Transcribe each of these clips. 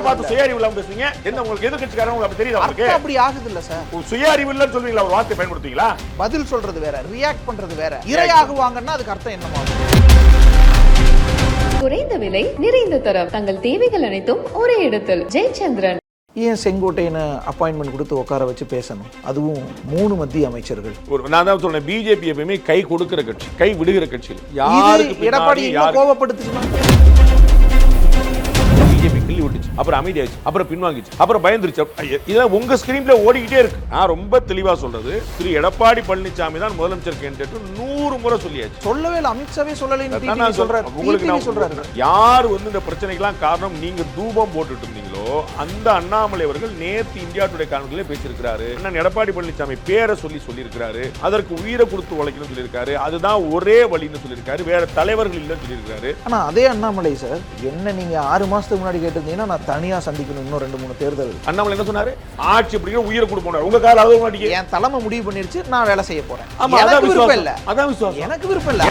பார்த்து சுய அறிவு இல்லாம பேசுறீங்க? என்ன உங்களுக்கு எதிர்க்கட்சிக்காரங்க உங்களுக்கு தெரியுதா? உங்களுக்கு அப்படி ஆகுது இல்ல சார். சுய அறிவு இல்லன்னு சொல்றீங்களா? ஒரு வார்த்தை பயன்படுத்துவீங்களா? பதில் சொல்றது வேற, ரியாக்ட் பண்றது வேற. இரையாகுவாங்கன்னா அதுக்கு அர்த்தம் என்னமா? குறைந்த விலை நிறைந்த தரம், தங்கள் தேவைகள் அனைத்தும் ஒரே இடத்தில். ஜெயச்சந்திரன். ஏன் செங்கோட்டையனை அப்பாயின்மெண்ட் கொடுத்து உட்கார வச்சு பேசணும்? அதுவும் 3 மத்திய அமைச்சர்கள். நான் தான் சொல்றேன், பிஜேபி எப்பவுமே கை கொடுக்கிற கட்சி, கை விடுகிற கட்சி. யாருக்கு எடப்பாடி கோவப்படுத்துச்சுன்னா பிஜேபி கிள்ளி விட்டுச்சு, அப்புறம் அமைதியாச்சு, அப்புறம் பின்வாங்கிச்சு, அப்புறம் பயந்துருச்சு. இதெல்லாம் உங்க ஸ்கிரீன்ல ஓடிக்கிட்டே இருக்கு. நான் ரொம்ப தெளிவா சொல்றது, திரு எடப்பாடி பழனிசாமி தான் முதலமைச்சர் கேண்டிடேட் 100 முறை சொல்லியாச்சு. சொல்லவே இல்லை, அமித்ஷாவே சொல்லலைன்னு சொல்றாரு. உங்களுக்கு நான் சொல்றாரு, யார் வந்து இந்த பிரச்சனைக்கெல்லாம் காரணம் நீங்க தூபம் போட்டுட்டு இருந்தீங்களோ அந்த அண்ணாமலை அவர்கள் நேத்து இந்தியா டுடே கான்ஃபரன்ஸ்ல பேசியிருக்கிறாரு. அண்ணன் எடப்பாடி பழனிசாமி பேரை சொல்லியிருக்கிறாரு. அதற்கு உயிரை கொடுத்து உழைக்கணும்னு சொல்லியிருக்காரு. அதுதான் ஒரே வழின்னு சொல்லியிருக்காரு. வேற தலைவர்கள் இல்லைன்னு சொல்லியிருக்காரு. ஆனா அதே அண்ணாமலை சார், என்ன நீங்க 6 மாசத்துக்கு முன்னாடி கேட்டிருந்தீங்கன்னா நான் தனியா சந்திக்கணும் இன்னும் 2-3 தேர்தல். அண்ணாமலை என்ன சொன்னாரு? ஆட்சி பிடிக்கிற உயிரை கொடுப்போம். உங்க கால அளவு மாட்டீங்க. என் தலைமை முடிவு பண்ணிருச்சு, நான் வேலை செய்ய போறேன். எனக்கு விருப்பம் இல்ல. அதான் விசுவாசம். எனக்கு விருப்பம் இல்ல.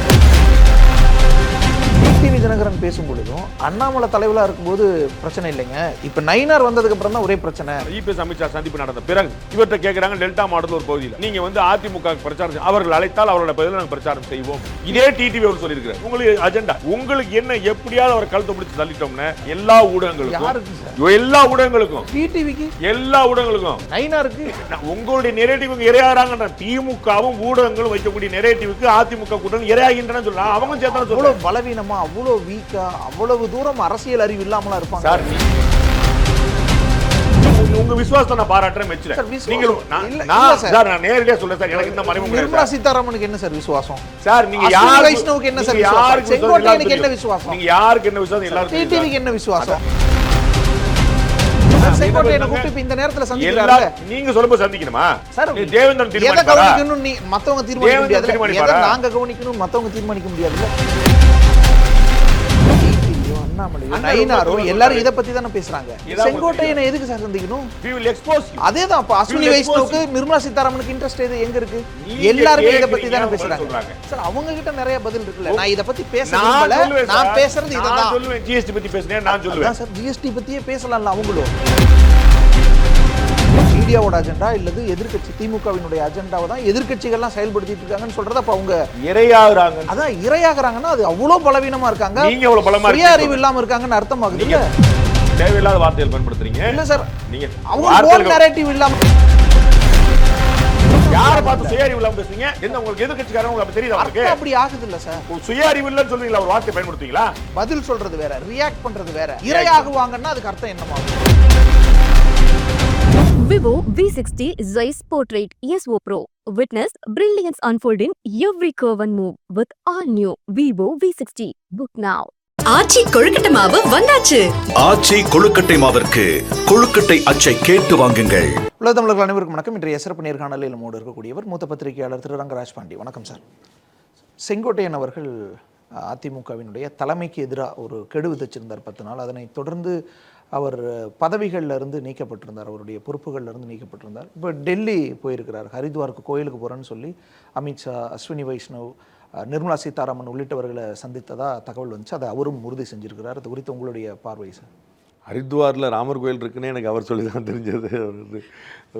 டிவி தினகரன் பேசும் பொழுதும் அண்ணாமலை தலைவலா இருக்கும்போது பிரச்சனை இல்லைங்க. இப்ப நயினார் வந்ததுக்கு அப்புறம் தான் ஒரே பிரச்சனை. இபிஎஸ் அமித்ஷா சந்திப்பு நடந்த பிறகு இவர்கிட்ட கேட்கிறாங்க, டெல்டா மாவட்டத்தில் ஒரு பகுதியில் நீங்க வந்து அதிமுக பிரச்சாரம், அவர்கள் அழைத்தால் அவரோட பகுதியில் நாங்கள் பிரச்சாரம் செய்வோம். இதே டிடிவி அவர் சொல்லியிருக்கிறார். உங்களுக்கு அஜெண்டா, உங்களுக்கு என்ன எப்படியாவது அவர் கழுத்தை பிடிச்சு தள்ளிட்டோம்னா எல்லா ஊடகங்களுக்கும், எல்லா ஊடகங்களுக்கும், டிடிவிக்கு, எல்லா ஊடகங்களுக்கும், நயினாருக்கு உங்களுடைய நெரேட்டிவ் இரையாகிறாங்க. திமுகவும் ஊடகங்களும் வைக்கக்கூடிய நெரேட்டிவ்க்கு அதிமுக கூட்டணி இரையாகின்றன சொல்லலாம். அவங்க சேர்த்தா சொல்ல பலவீனமா, அவ்வளவு வீக்கா, அவ்வளவு தூரம் அரசியல் அறிவு இல்லாமலா இருப்பாங்க. சார், உங்க விசுவாசத்தை நான் பாராட்டுறேன், மெச்சுறேன். நான் நேரடியா சொல்றேன் சார், எனக்கு இந்த மறைமுக நிர்மலா சீதாராமனுக்கு என்ன சார் விசுவாசம்? சார், நீங்க யார் வைஷ்ணவுக்கு என்ன சார் விசுவாசம்? செங்கோட்டையனுக்கு என்ன விசுவாசம்? நீங்க யாருக்கு என்ன விசுவாசம்? எல்லாரும் டிடிவிக்கு என்ன விசுவாசம்? செங்கோட்டையனை கூப்பிட்டு இந்த நேரத்துல சந்திக்கிறாங்க. நீங்க சொல்லும்போது சந்திக்கணுமா சார்? தேவேந்திரன் எதை கவனிக்கணும் நீ மத்தவங்க தீர்மானிக்க முடியாது. எதை நாங்க கவனிக்கணும் மத்தவங்க தீர்மானிக்க முடியாது. நயினாரோ எல்லாரும் இத பத்தி தானே பேசுறாங்க. செங்கோட்டையனை எதுக்கு சார் சந்திக்கணும்? அதேதான். அப்ப அஸ்வினி வைஷ்ணவுக்கு நிர்மலா சீதாராமனுக்கு இன்ட்ரெஸ்ட் எங்க இருக்கு? எல்லாரும் இத பத்தி தானே பேசுறாங்க. சார், அவங்க கிட்ட நிறைய பதில் இருக்குல்ல. நான் இத பத்தி பேசல, நான் பேசுறது இததான். சொல்லுவேன், ஜிஎஸ்டி பத்தி பேசுறேன் நான் சொல்லுவேன். சார், ஜிஎஸ்டி பத்தியே பேசலாம்ல அவங்களும். மீடியாவோட அஜெண்டா இல்லது எதிர்க்கட்சி திமுகவினுடைய அஜெண்டாவை தான் எதிர்க்கட்சிகள்லாம் செயல்படுத்திட்டு இருக்காங்கன்னு சொல்றது. அப்ப அவங்க இரையாகுறாங்க. அதான் இரையாகுறாங்கன்னா அது அவ்வளவு பலவீனமா இருக்காங்க. நீங்க அவ்வளவு பலமா சுய அறிவு இல்லாம இருக்காங்கன்னு அர்த்தமாகுது. தேவையில்லாத வார்த்தைகள் பயன்படுத்துறீங்க. இல்ல சார், நீங்க அவங்க நரேட்டிவ் இல்லாம யாரை பார்த்து சுய அறிவு இல்லாம பேசுறீங்க? என்ன உங்களுக்கு எதிர்க்கட்சிக்காரங்க உங்களுக்கு தெரியுதா? உங்களுக்கு அப்படி ஆகுது இல்ல சார். சுய அறிவு இல்லன்னு சொல்றீங்களா? ஒரு வார்த்தை பயன்படுத்துவீங்களா? பதில் சொல்றது வேற, ரியாக்ட் பண்றது வேற. இரையாகுவாங்கன்னா அதுக்கு அர்த்தம் என்னமா? Vivo V60 Zeiss Portrait ESO Pro. Witness brilliance unfold in every curve and move with all new Vivo V60. Book now. ஆச்சி கொழுக்கட்டை மாவு வந்தாச்சு. ஆச்சி கொழுக்கட்டை மாவிற்கு கொழுக்கட்டை அச்சை கேட்டு வாங்குங்கள். உலக தமிழர்கள் அனைவருக்கும் வணக்கம். இன்றைய சிறப்பு நேர்காணலில் நம்மோடு இருக்கக்கூடியவர் மூத்த பத்திரிகையாளர் திரு ரங்கராஜ் பாண்டி. வணக்கம் சார். செங்கோட்டையன் அவர்கள் அதிமுகவினுடைய தலைமைக்கு எதிராக ஒரு கெடு விதிச்சிருந்தார் 10 நாள். அதனை தொடர்ந்து அவர் பதவிகளில் இருந்து நீக்கப்பட்டிருந்தார், அவருடைய பொறுப்புகளில் இருந்து நீக்கப்பட்டிருந்தார். இப்போ டெல்லி போயிருக்கிறார், ஹரித்வாருக்கு கோயிலுக்கு போகிறேன்னு சொல்லி அமித்ஷா, அஸ்வினி வைஷ்ணவ், நிர்மலா சீதாராமன் உள்ளிட்டவர்களை சந்தித்ததா தகவல் வந்துச்சு. அதை அவரும் உறுதி செஞ்சிருக்கிறார். அது குறித்து உங்களுடைய பார்வை சார்? ஹரித்வாரில் ராமர் கோயில் இருக்குன்னு எனக்கு அவர் சொல்லி தான் தெரிஞ்சது. அவர்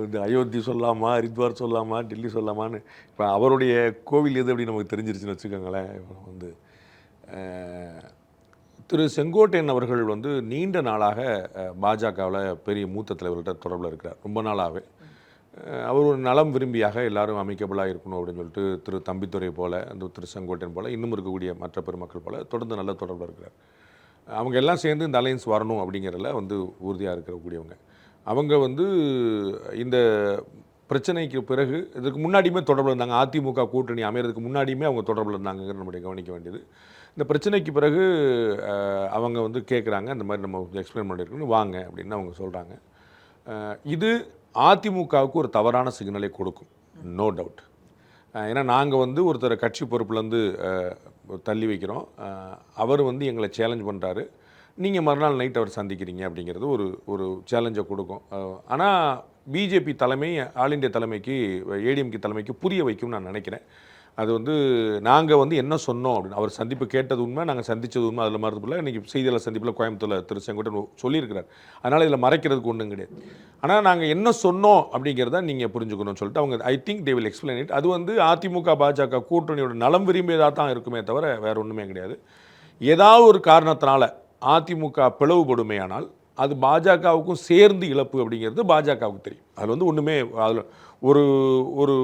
வந்து அயோத்தி சொல்லாமா, ஹரித்வார் சொல்லாமா, டெல்லி சொல்லாமான்னு. இப்போ அவருடைய கோவில் எது அப்படின்னு நமக்கு தெரிஞ்சிருச்சுன்னு வச்சுக்கோங்களேன். வந்து திரு செங்கோட்டையன் அவர்கள் வந்து நீண்ட நாளாக பாஜகவில் பெரிய மூத்த தலைவர்கள்ட்ட தொடர்பில் இருக்கிறார். ரொம்ப நாளாகவே அவர் ஒரு நலம் விரும்பியாக எல்லாரும் அமைக்கபிளாக இருக்கணும் அப்படின்னு சொல்லிட்டு திரு தம்பித்துறை போல், அந்த திரு செங்கோட்டையன் போல், இன்னும் இருக்கக்கூடிய மற்ற பெருமக்கள் போல் தொடர்ந்து நல்ல தொடர்பில் இருக்கிறார். அவங்க எல்லாம் சேர்ந்து இந்த அலையன்ஸ் வரணும் அப்படிங்கிறதுல வந்து உறுதியாக இருக்கக்கூடியவங்க. அவங்க வந்து இந்த பிரச்சனைக்கு பிறகு இதுக்கு முன்னாடியுமே தொடர்பில் இருந்தாங்க. அதிமுக கூட்டணி அமைகிறதுக்கு முன்னாடியுமே அவங்க தொடர்பில் இருந்தாங்கங்கிற நம்முடைய கவனிக்க வேண்டியது. இந்த பிரச்சனைக்கு பிறகு அவங்க வந்து கேட்குறாங்க, இந்த மாதிரி நம்ம எக்ஸ்பிளைன் பண்ணியிருக்கோன்னு வாங்க அப்படின்னு அவங்க சொல்கிறாங்க. இது அதிமுகவுக்கு ஒரு தவறான சிக்னலை கொடுக்கும், நோ டவுட். ஏன்னா நாங்கள் வந்து ஒருத்தர் கட்சி பொறுப்புலேருந்து தள்ளி வைக்கிறோம், அவர் வந்து எங்களை சேலஞ்ச் பண்ணுறாரு, நீங்கள் மறுநாள் நைட் அவர் சந்திக்கிறீங்க அப்படிங்கிறது ஒரு சேலஞ்சை கொடுக்கும். ஆனால் பிஜேபி தலைமை, ஆல் இண்டியா தலைமைக்கு, ஏடிஎம்கே தலைமைக்கு புரிய வைக்கும்னு நான் நினைக்கிறேன். அது வந்து நாங்கள் வந்து என்ன சொன்னோம் அப்படின்னு அவர் சந்திப்பு கேட்டது உண்மை, நாங்கள் சந்தித்தது உண்மை, அதில் மறுப்புல இன்றைக்கி செய்தியாளர் சந்திப்பில் கோயம்புத்தூரில் திரு செங்கோட்டையன் சொல்லியிருக்கிறார். அதனால் இதில் மறைக்கிறதுக்கு ஒன்றும் கிடையாது. ஆனால் நாங்கள் என்ன சொன்னோம் அப்படிங்கிறத நீங்கள் புரிஞ்சுக்கணும்னு சொல்லிட்டு அவங்க I think they will explain it. அது வந்து அதிமுக பாஜக கூட்டணியோட நலம் விரும்பியதாக தான் இருக்குமே தவிர வேறு ஒன்றுமே கிடையாது. ஏதாவது ஒரு காரணத்தினால அதிமுக பிளவுபடுமையானால் அது பாஜகவுக்கும் சேர்ந்து இழப்பு அப்படிங்கிறது பாஜகவுக்கு தெரியும். அதில் வந்து ஒன்றுமே அதில் ஒரு ஒரு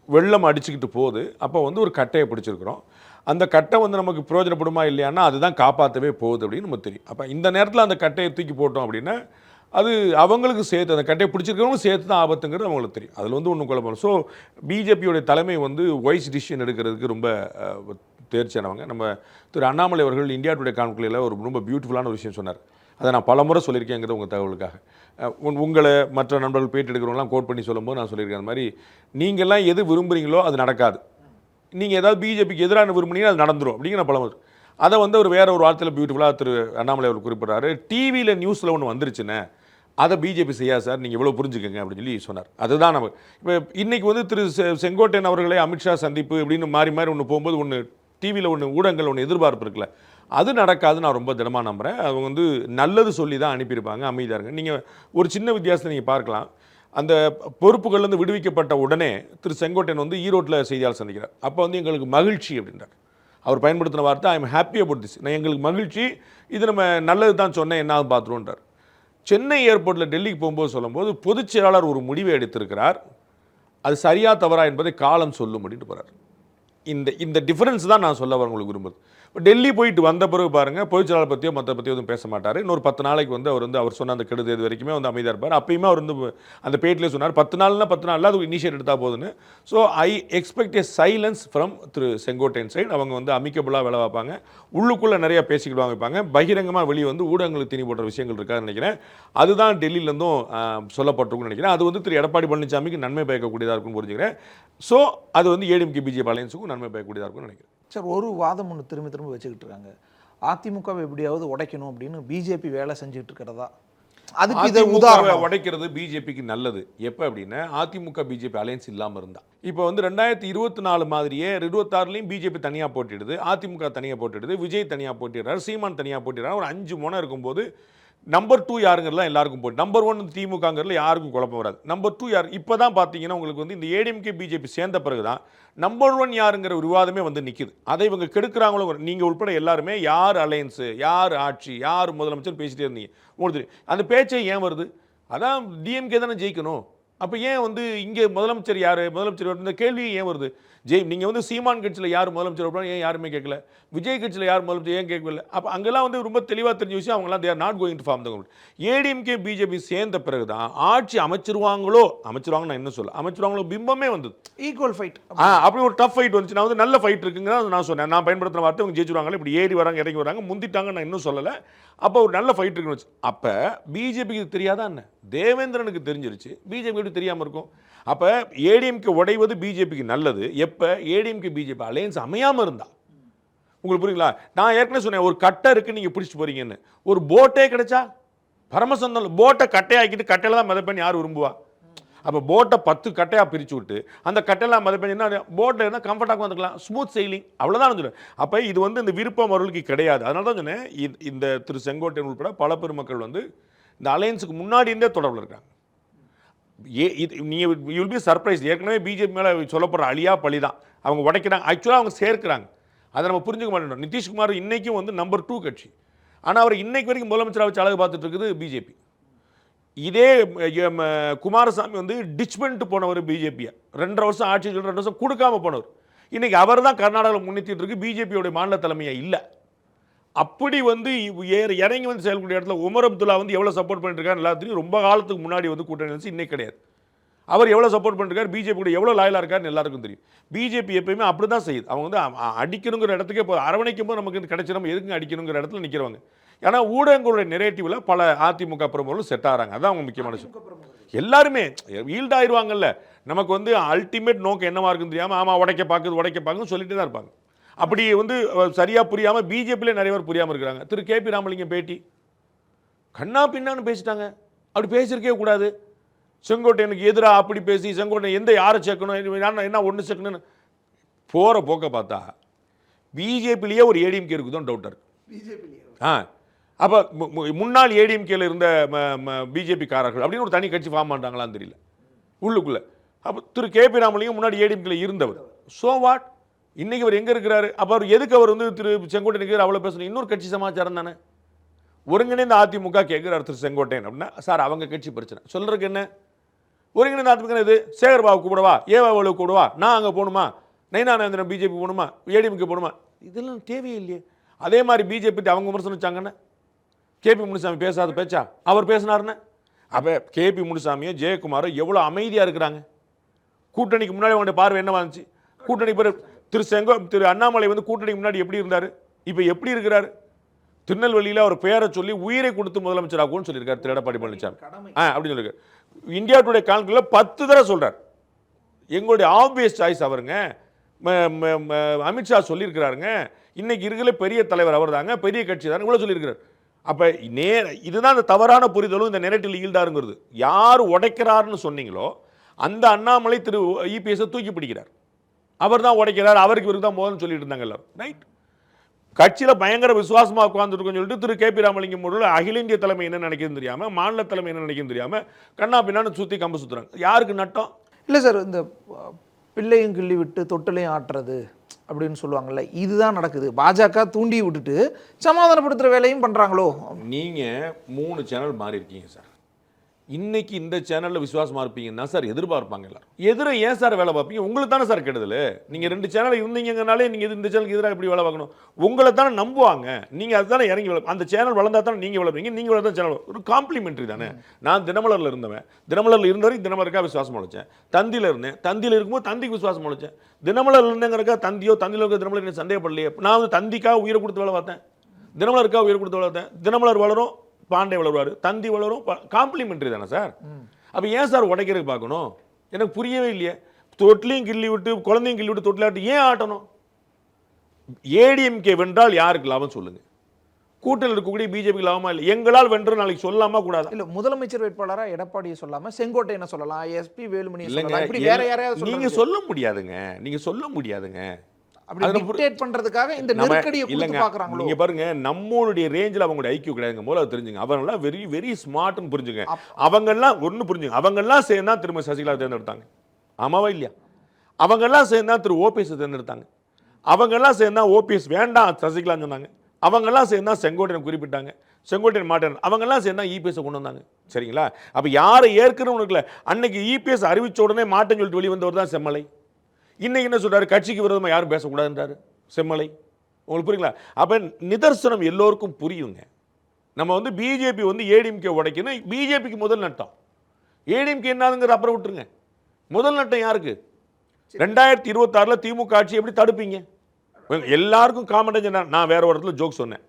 வெள்ளம் அடிச்சுக்கிட்டு போகுது. அப்போ வந்து ஒரு கட்டையை பிடிச்சிருக்கிறோம். அந்த கட்டை வந்து நமக்கு பிரயோஜனப்படுமா இல்லையானா அதுதான் காப்பாற்றவே போகுது அப்படின்னு நமக்கு தெரியும். அப்போ இந்த நேரத்தில் அந்த கட்டையை தூக்கி போட்டோம் அப்படின்னா அது அவங்களுக்கு சேர்த்து, அந்த கட்டையை பிடிச்சிருக்கிறவங்க சேர்த்து தான் ஆபத்துங்கிறது அவங்களுக்கு தெரியும். அதில் வந்து ஒன்றும் குழப்பம். ஸோ பிஜேபியோடைய தலைமை வந்து வைஸ் டிசிஷன் எடுக்கிறதுக்கு ரொம்ப தேர்ச்சியானவங்க. நம்ம திரு அண்ணாமலை அவர்கள் இந்தியா டுடே கான்க்ளேவில் ஒரு ரொம்ப பியூட்டிஃபுல்லான ஒரு விஷயம் சொன்னார். அதை நான் பல முறை சொல்லியிருக்கேங்கிறது உங்கள் தகவலுக்காக. உங்களை மற்ற நண்பர்கள் பேட்டி எடுக்கிறவங்களாம் கோட் பண்ணி சொல்லும்போது நான் சொல்லியிருக்கேன், அந்த மாதிரி நீங்கள்லாம் எது விரும்புகிறீங்களோ அது நடக்காது, நீங்கள் ஏதாவது பிஜேபிக்கு எதிரான விரும்புனீங்கன்னா அது நடந்துடும் அப்படிங்கிற பல முறை. அதை வந்து அவர் வேற ஒரு வார்த்தையில் பியூட்டிஃபுல்லாக திரு அண்ணாமலை அவர் குறிப்பிட்றாரு. டிவியில் நியூஸில் ஒன்று வந்துருச்சுன்னு அதை பிஜேபி செய்யாது சார், நீங்கள் எவ்வளோ புரிஞ்சுக்கங்க அப்படின்னு சொல்லி சொன்னார். அதுதான் நம்ம இப்போ இன்றைக்கி வந்து திரு செங்கோட்டையன் அவர்களே அமித்ஷா சந்திப்பு இப்படின்னு மாறி மாறி ஒன்று போகும்போது ஒன்று டிவியில் ஒன்று ஊடகங்கள் ஒன்று எதிர்பார்ப்பு இருக்குல்ல, அது நடக்காது. நான் ரொம்ப திடமாக நம்புகிறேன். அவங்க வந்து நல்லது சொல்லி தான் அனுப்பியிருப்பாங்க, அமைதியாக இருங்க. நீங்கள் ஒரு சின்ன வித்தியாசத்தை நீங்கள் பார்க்கலாம். அந்த பொறுப்புகள்லேருந்து விடுவிக்கப்பட்ட உடனே திரு செங்கோட்டையன் வந்து ஈரோட்டில் செய்தியாளர் சந்திக்கிறார். அப்போ வந்து எங்களுக்கு மகிழ்ச்சி அப்படின்றார். அவர் பயன்படுத்தின வார்த்தை I am happy about this. நான் எங்களுக்கு மகிழ்ச்சி, இது நம்ம நல்லது தான் சொன்னேன், என்னாவது பார்த்துருவோன்றார். சென்னை ஏர்போர்ட்டில் டெல்லிக்கு போகும்போது சொல்லும்போது பொதுச் செயலாளர் ஒரு முடிவை எடுத்திருக்கிறார், அது சரியா தவறா என்பதை காலம் சொல்லும் அப்படின்ட்டு போகிறார். இந்த டிஃபரன்ஸ் தான் நான் சொல்ல வர உங்களுக்கு விரும்புது. டெல்லி போயிட்டு வந்த பிறகு பாருங்கள், பொதுச்செயலாளர் பற்றியோ மற்ற பற்றியோ எதுவும் பேச மாட்டார். இன்னொரு 10 நாளைக்கு வந்து அவர் சொன்ன அந்த கெடுதல் வரைக்குமே வந்து அமைதியாக இருப்பார். அப்பயுமே அவர் வந்து அந்த பேட்டிலே சொன்னார் 10 நாள்னா 10 நாளில் அது இனிஷியேட் எடுத்தால் போதுன்னு. So I expect a silence from Thiru Sengottaiyan side. அவங்க வந்து அமிக்கபுளாக வேலை வைப்பாங்க, உள்ளுக்குள்ளே நிறையா பேசிக்கிட்டு வைப்பாங்க, பகிரங்கமாக வெளியே வந்து ஊடகங்களுக்கு திணி போடுற விஷயங்கள் இருக்காதுன்னு நினைக்கிறேன். அதுதான் டெல்லியிலேருந்தும் சொல்லப்பட்டிருக்குன்னு நினைக்கிறேன். அது வந்து திரு எடப்பாடி பழனிசாமிக்கு நன்மை பயக்கக்கூடியதாக இருக்குன்னு புரிஞ்சுக்கிறேன். ஸோ அது வந்து ஏடிஎம்கே பிஜேபி அலையன்ஸுக்கும் நன்மை பயக்கக்கூடியதாக இருக்கும்னு நினைக்கிறேன். சார், ஒரு வாதம் ஒன்று திரும்ப திரும்ப வச்சுக்கிட்டு இருக்காங்க, அதிமுகவை எப்படியாவது உடைக்கணும் அப்படின்னு பிஜேபி வேலை செஞ்சுட்டு இருக்கிறதா. அதுக்கு இதை உதாரணம் உடைக்கிறது பிஜேபிக்கு நல்லது. எப்போ அப்படின்னா அதிமுக பிஜேபி அலையன்ஸ் இல்லாமல் இருந்தா. இப்போ வந்து 2024 மாதிரியே 26லையும் பிஜேபி தனியாக போட்டிடுது, அதிமுக தனியாக போட்டிடுது, விஜய் தனியாக போட்டிடுறாரு, சீமான் தனியாக போட்டிடுறாரு. ஒரு 5 முனை இருக்கும்போது நம்பர் 2 யாருங்கிறதுலாம் எல்லாருக்கும் போட்டு, நம்பர் 1 திமுகங்கிறதுல யாருக்கும் குழப்பம் வராது. நம்பர் 2 யார் இப்போ தான் பார்த்தீங்கன்னா உங்களுக்கு வந்து இந்த ஏடிஎம்கே பிஜேபி சேர்ந்த பிறகு தான் நம்பர் 1 யாருங்கிற ஒரு விவாதமே வந்து நிற்குது. அதை இவங்க கெடுக்கிறாங்களோ, நீங்கள் உட்பட எல்லாருமே யார் அலையன்ஸு, யார் ஆட்சி, யார் முதலமைச்சர் பேசிட்டே இருந்தீங்க. உங்களுக்கு அந்த பேச்சை ஏன் வருது? அதான் டிஎம்கே தானே ஜெயிக்கணும். அப்போ ஏன் வந்து இங்கே முதலமைச்சர் யார், முதலமைச்சர் இந்த கேள்வி ஏன் வருது? நீங்கள் வந்து சீமான் கட்சியில் யார் முதலமைச்சர் ஏன் யாருமே கேட்கல, விஜய் கட்சியில் யார் முதலமைச்சர் ஏன் கேட்கல? அப்போ அங்கெல்லாம் வந்து ரொம்ப தெளிவாக தெரிஞ்ச விஷயம், அவங்களாம் they're not going to form the government. ADMK BJP சேர்ந்த பிறகு தான் ஆட்சி அமைச்சிருவாங்களோ நான் என்ன சொல்ல அமைச்சிருவாங்களோ பிம்பமே வந்தது. ஈக்குவல் ஃபைட், அப்படி ஒரு டஃப் ஃபைட் வந்துச்சு. நான் வந்து நல்ல ஃபைட் இருக்குங்க நான் சொன்னேன். நான் பயன்படுத்தின வார்த்தை இவங்க ஜெயிச்சுருவாங்களே, இப்படி ஏறி வராங்க இறங்கி வராங்க முந்திட்டாங்க நான் இன்னும் சொல்லலை. அப்போ ஒரு நல்ல ஃபைட் இருக்குன்னு வச்சு. அப்போ பிஜேபிக்கு தெரியாதா என்ன? தேவேந்திரனுக்கு தெரிஞ்சிருச்சு, பிஜேபி எப்படி தெரியாமல் இருக்கும்? அப்போ ஏடிஎம்கே உடைவது பிஜேபிக்கு நல்லது. எப்போ ஏடிஎம்கே பிஜேபி அலையன்ஸ் அமையாமல் இருந்தா. உங்களுக்கு புரியுங்களா? நான் ஏற்கனவே சொன்னேன், ஒரு கட்டை இருக்குது நீங்கள் பிடிச்சிட்டு போறீங்கன்னு. ஒரு போட்டே கிடைச்சா பரமசந்தம், போட்டை கட்டையாக்கிட்டு கட்டையில் தான் மிதப்பேன் யார் விரும்புவா? அப்போ போட்டை 10 கட்டையாக பிரித்து விட்டு அந்த கட்டையெல்லாம் மிதப்பேன்னா போட்டில் இருந்தால் கம்ஃபர்ட்டாக வந்துக்கலாம், ஸ்மூத் செயிலிங், அவ்வளோதான் சொல்லுவேன். அப்போ இது வந்து இந்த விருப்பம் அவர்களுக்கு கிடையாது. அதனால தான் சொன்னேன், இந்த திரு செங்கோட்டையன் உட்பட பல பெருமக்கள் வந்து இந்த அலையன்ஸுக்கு முன்னாடி இருந்தே தொடர்பில் இருக்காங்க. நீங்கள் யூல் பி சர்ப்ரைஸ். ஏற்கனவே பிஜேபி மேலே சொல்லப்படுற அழியா பழி தான் அவங்க உடைக்கிறாங்க. ஆக்சுவலாக அவங்க சேர்க்கிறாங்க, அதை நம்ம புரிஞ்சுக்க மாட்டோம். நிதிஷ்குமார் இன்றைக்கும் வந்து நம்பர் 2 கட்சி, ஆனால் அவர் இன்னைக்கு வரைக்கும் முதலமைச்சராக வச்சு அழகு பார்த்துட்டு இருக்குது பிஜேபி. இதே குமாரசாமி வந்து டிச் பண்ணிட்டு போனவர் பிஜேபியை, 2.5 வருஷம் ஆட்சி 2 வருஷம் கொடுக்காம போனவர். இன்னைக்கு அவர் தான் கர்நாடகாவில் முன்னிட்டு இருக்கு, பிஜேபியோட மாநில தலைமையாக இல்லை. அப்படி வந்து இறங்கி வந்து செயல்படுற இடத்துல உமர் அப்துல்லா வந்து எவ்வளோ சப்போர்ட் பண்ணிட்டு இருக்காரு எல்லாத்தையும் ரொம்ப காலத்துக்கு முன்னாடி வந்து கூட்டணி இருந்துச்சு, இன்னைக்கு கிடையாது. அவர் எவ்வளோ சப்போர்ட் பண்ணிருக்காரு, பிஜேபி கூட எவ்வளோ லாயலாக இருக்காருன்னு எல்லாருக்கும் தெரியும். பிஜேபி எப்பயுமே அப்படி தான் செய்யுது. அவங்க வந்து அடிக்கணுங்கிற இடத்துக்கே இப்போ அரவணைக்கும் போது நமக்கு கிடைச்சி நம்ம எதுக்கு அடிக்கணுங்கிற இடத்துல நிற்கிறவங்க. ஏன்னா ஊடகங்களுடைய நெரேட்டிவில் பல அதிமுக பிரமுகர்களும் செட் ஆகிறாங்க. அதான் அவங்க முக்கியமான விஷயம். எல்லாருமே ஈல்ட் ஆயிடுவாங்கல்ல. நமக்கு வந்து அல்டிமேட் நோக்கம் என்னவா இருக்குன்னு தெரியாமல் ஆமாம் உடைக்க பார்க்குன்னு சொல்லிட்டு தான் இருப்பாங்க. அப்படி வந்து சரியாக புரியாமல் பிஜேபியிலே நிறைய பேர் புரியாமல் இருக்கிறாங்க. திரு கேபி ராமலிங்கம் பேட்டி கண்ணா பின்னான்னு பேசிட்டாங்க. அப்படி பேசியிருக்கே கூடாது. செங்கோட்டையனுக்கு எதிராக அப்படி பேசி செங்கோட்டையன் யாரை சேர்க்கணும் என்ன ஒன்று சேர்க்கணும்னு போகிற போக்க பார்த்தா பிஜேபிலேயே ஒரு ஏடிஎம்கே இருக்குதான் டவுட்டாக இருக்கு. அப்போ முன்னாள் ஏடிஎம்கேல இருந்த பிஜேபி காரர்கள் அப்படின்னு ஒரு தனி கட்சி ஃபார்ம் பண்ணுறாங்களான்னு தெரியல உள்ளுக்குள்ளே. அப்போ திரு கேபி ராமலிங்கம் முன்னாடி ஏடிஎம்கேல இருந்தவர். ஸோ வாட், இன்னைக்கு அவர் எங்கே இருக்கிறாரு? அப்போ அவர் எதுக்கு அவர் வந்து திரு செங்கோட்டையனுக்கு அவ்வளோ பேசணும்? இன்னொரு கட்சி சமாச்சாரம் தானே. ஒருங்கிணைந்த அதிமுக கேட்குறாரு திரு செங்கோட்டையன் அப்படின்னா, சார் அவங்க கட்சி பிரச்சனை சொல்கிறதுக்கு என்ன? ஒருங்கிணைந்த அதிமுக இது சேகர்பாபு கூப்பிடவா, ஏவாவளு கூப்பிடவா, நான் அங்கே போகணுமா, நயனானந்தன் பிஜேபி போகணுமா, ஏடிஎம்கே போகணுமா, இதெல்லாம் தேவையே இல்லையே. அதே மாதிரி பிஜேபி அவங்க விமர்சனம் வச்சாங்கன்னு கேபி முனுசாமி பேசாத பேச்சா அவர் பேசினாருன்னு. அப்போ கேபி முனுசாமியோ ஜெயக்குமாரோ எவ்வளோ அமைதியாக இருக்கிறாங்க. கூட்டணிக்கு முன்னாடி அவங்களுடைய பார்வை என்னவா இருந்துச்சு? கூட்டணி திரு அண்ணாமலை வந்து கூட்டணிக்கு முன்னாடி எப்படி இருந்தார், இப்போ எப்படி இருக்கிறாரு? திருநெல்வேலியில் அவர் பெயரை சொல்லி உயிரை கொடுத்து முதலமைச்சராகும்னு சொல்லியிருக்காரு திரு எடப்பாடி பழனிசாமி. அப்படின்னு சொல்லியிருக்காரு. இந்தியா டுடே கால்குலேட்டர் 10 தடவை சொல்கிறார். எங்களுடைய ஆப்வியஸ் சாய்ஸ் அவருங்க. அமித்ஷா சொல்லியிருக்கிறாருங்க. இன்னைக்கு இருக்கிற பெரிய தலைவர் அவர் தாங்க, பெரிய கட்சி தாங்க, இவ்வளோ சொல்லியிருக்கிறார். அப்போ இதுதான் இந்த தவறான புரிதலும் இந்த நெரட்டிவ் ஈல்டாருங்கிறது. யார் உடைக்கிறாருன்னு சொன்னீங்களோ அந்த அண்ணாமலை திரு இபிஎஸ் தூக்கி பிடிக்கிறார். அவர் தான் உடைக்கிறார், அவருக்கு இவருக்கு தான் மோதல்னு சொல்லிட்டு இருந்தாங்க எல்லாரும். ரைட், கட்சியில் பயங்கர விசுவாசமாக உட்காந்துருக்குன்னு சொல்லிட்டு திரு கேபி ராமலிங்கம் ஒரு அகில இந்திய தலைமை என்ன நினைக்கிறது தெரியாமல், மாநில தலைமை என்ன நினைக்கிறது தெரியாமல் கண்ணா பின்னான்னு சுற்றி கம்பு சுற்றுறாங்க. யாருக்கு நட்டம்? இல்லை சார், இந்த பிள்ளையும் கிள்ளி விட்டு தொட்டிலையும் ஆட்டுறது அப்படின்னு சொல்லுவாங்கல்ல, இதுதான் நடக்குது. பாஜக தூண்டி விட்டுட்டு சமாதானப்படுத்துகிற வேலையும் பண்ணுறாங்களோ? நீங்கள் 3 சேனல் மாறி இருக்கீங்க சார். இன்னைக்கு இந்த சேனலில் விசுவாசமாக இருப்பீங்கன்னா சார் எதிர்பார்ப்பாங்க எல்லாரும். எதிர ஏன் சார் வேலை பார்ப்பீங்க? உங்களுக்கு தானே சார் கெடுதல். நீங்கள் 2 சேனல் இருந்தீங்கனாலே நீங்கள் இந்த சேனலுக்கு எதிராக எப்படி வேலை பார்க்கணும்? உங்களை தானே நம்புவாங்க. நீங்கள் அதுதானே இறங்கி அந்த சேனல் வளர்ந்தா தானே நீங்கள் வளர்ப்பீங்க. நீங்கள் வளர்ந்தா சேனல் ஒரு காம்ப்ளிமெண்ட்ரி தானே. நான் தினமலரில் இருந்தவன், தினமலரில் இருந்தவரைக்கும் தினமலருக்காக விசுவாசம் உழைச்சேன். தந்தியில் இருந்தேன், தந்தியில் இருக்கும்போது தந்திக்கு விசுவாசம் உழைச்சேன். தினமலர் இருந்தேங்கிறக்கா தந்தியோ தந்தியில் இருக்க தினமலர் எனக்கு சந்தேகப்படலையே. நான் வந்து தந்திக்காக உயிரை கொடுத்து வேலை பார்த்தேன், தினமலருக்காக உயிரை கொடுத்து வேலை பார்த்தேன். தினமலர் வளரும், பாண்டே வளருவார், தந்தி வளரும், காம்ப்ளிமெண்ட்ரி தானே சார். அப்போ ஏன் சார் உடைக்கிறதுக்கு பார்க்கணும்? எனக்கு புரியவே இல்லையே. தொட்டிலையும் கிள்ளி விட்டு குழந்தையும் கிள்ளி விட்டு தொட்டிலாட்டு ஏன் ஆட்டணும்? ஏடிஎம்கே வென்றால் யாருக்கு லாபம் சொல்லுங்க? கூட்டணியில் இருக்கக்கூடிய பிஜேபி லாபமா இல்லை? எங்களால் வென்று நாளைக்கு சொல்லாமா கூடாது? இல்ல, முதலமைச்சர் வேட்பாளராக எடப்பாடியை சொல்லாம செங்கோட்டையனை சொல்லலாம், எஸ்பி வேலுமணி இல்லைங்க, இப்படி வேற யாரையாவது நீங்க சொல்ல முடியாதுங்க. நீங்க சொல்ல முடியாதுங்க. அப்படி டிக்டேட் பண்றதுக்காக இந்த நெருக்கடியை கொடுத்து பார்க்கறாங்களோ? நீங்க பாருங்க, நம்மளுடைய ரேஞ்சில் அவங்களுடைய ஐக்கியூ கிடையாதுங்க. முதல்ல தெரிஞ்சுங்க. அவங்கெல்லாம் வெரி வெரி ஸ்மார்ட்னு புரிஞ்சுங்க. அவங்கெல்லாம் ஒன்று புரிஞ்சுங்க. அவங்கெல்லாம் சேர்ந்து தான் திரும்ப சசிகலா தேர்ந்தெடுத்தாங்க. ஆமாவா இல்லையா? அவங்கெல்லாம் சேர்ந்து தான் திரு ஓபிஎஸ் தேர்ந்தெடுத்தாங்க. அவங்கெல்லாம் சேர்ந்து தான் ஓபிஎஸ் வேண்டாம் சசிகலான்னு சொன்னாங்க. அவங்கெல்லாம் சேர்ந்து தான் செங்கோட்டையன் குறிப்பிட்டாங்க. செங்கோட்டையன் மாட்டேன். அவங்கெல்லாம் சேர்ந்து தான் இபிஎஸ் கொண்டு வந்தாங்க. சரிங்களா? அப்போ யாரை ஏற்கனவே அன்னைக்கு இபிஎஸ் அறிவிச்ச உடனே மாட்டேன்னு சொல்லிட்டு வெளிவந்தவர் தான் செம்மலை. இன்னைக்கு என்ன சொல்றாரு? கட்சிக்கு விரோதமாக யாரும் பேசக்கூடாதுன்றாரு செம்மலை. உங்களுக்கு புரியுங்களா? அப்போ நிதர்சனம் எல்லோருக்கும் புரியுங்க. நம்ம வந்து பிஜேபி வந்து ஏடிஎம்கே உடைக்கணும். பிஜேபிக்கு முதல் நட்டம். ஏடிஎம்கே என்னதுங்கிற அப்புறம் விட்டுருங்க. முதல் நட்டம் யாருக்கு? 2026 திமுக ஆட்சி எப்படி தடுப்பீங்க? எல்லாருக்கும் காமெண்ட். நான் வேற ஒரு இடத்துல ஜோக் சொன்னேன்.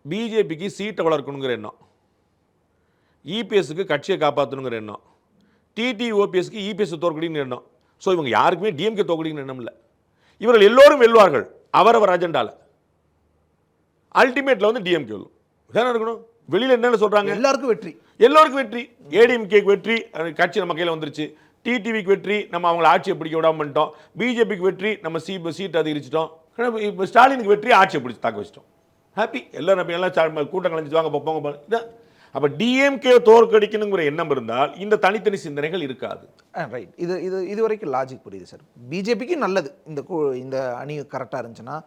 பிஜேபிக்கு சீட்டை வளர்க்கணுங்கிற எண்ணம், இபிஎஸ்க்கு கட்சியை காப்பாற்றணுங்கிற எண்ணம், டிடி ஓபிஎஸ்க்கு இபிஎஸ் தோற்கடிங்கிற எண்ணம். ஸோ இவங்க யாருக்குமே டிஎம்கே தோற்கடிங்கிற எண்ணம் இல்லை. இவர்கள் எல்லோரும் வெல்வார்கள் அவரவர் அஜெண்டால. அல்டிமேட்ல வந்து டிஎம்கே வெல்லும். தானே இருக்கணும். வெளியில என்ன சொல்றாங்க? எல்லாருக்கும் வெற்றி, எல்லோருக்கும் வெற்றி. ஏடிஎம்கேக்கு வெற்றி, கட்சி நம்ம கையில் வந்துருச்சு. டிடிவிக்கு வெற்றி, நம்ம அவங்களை ஆட்சியை பிடிக்க விடாம பண்ணிட்டோம். பிஜேபிக்கு வெற்றி, நம்ம சீட் அதிகரிச்சிட்டோம். இப்போ ஸ்டாலினுக்கு வெற்றி, ஆட்சியை பிடிச்சி தாக்க வச்சிட்டோம். ஹாப்பி. எல்லாரும் எல்லாம் கூட்டம் கலைஞ்சிட்டு வாங்க போங்க. இதான். அப்போ டிஎம்கே தோற்கடிக்கணுங்கிற எண்ணம் இருந்தால் இந்த தனித்தனி சிந்தனைகள் இருக்காது. ரைட். இது வரைக்கும் லாஜிக் புரியுது சார். பிஜேபிக்கு நல்லது இந்த அணி கரெக்டாக இருந்துச்சுன்னா,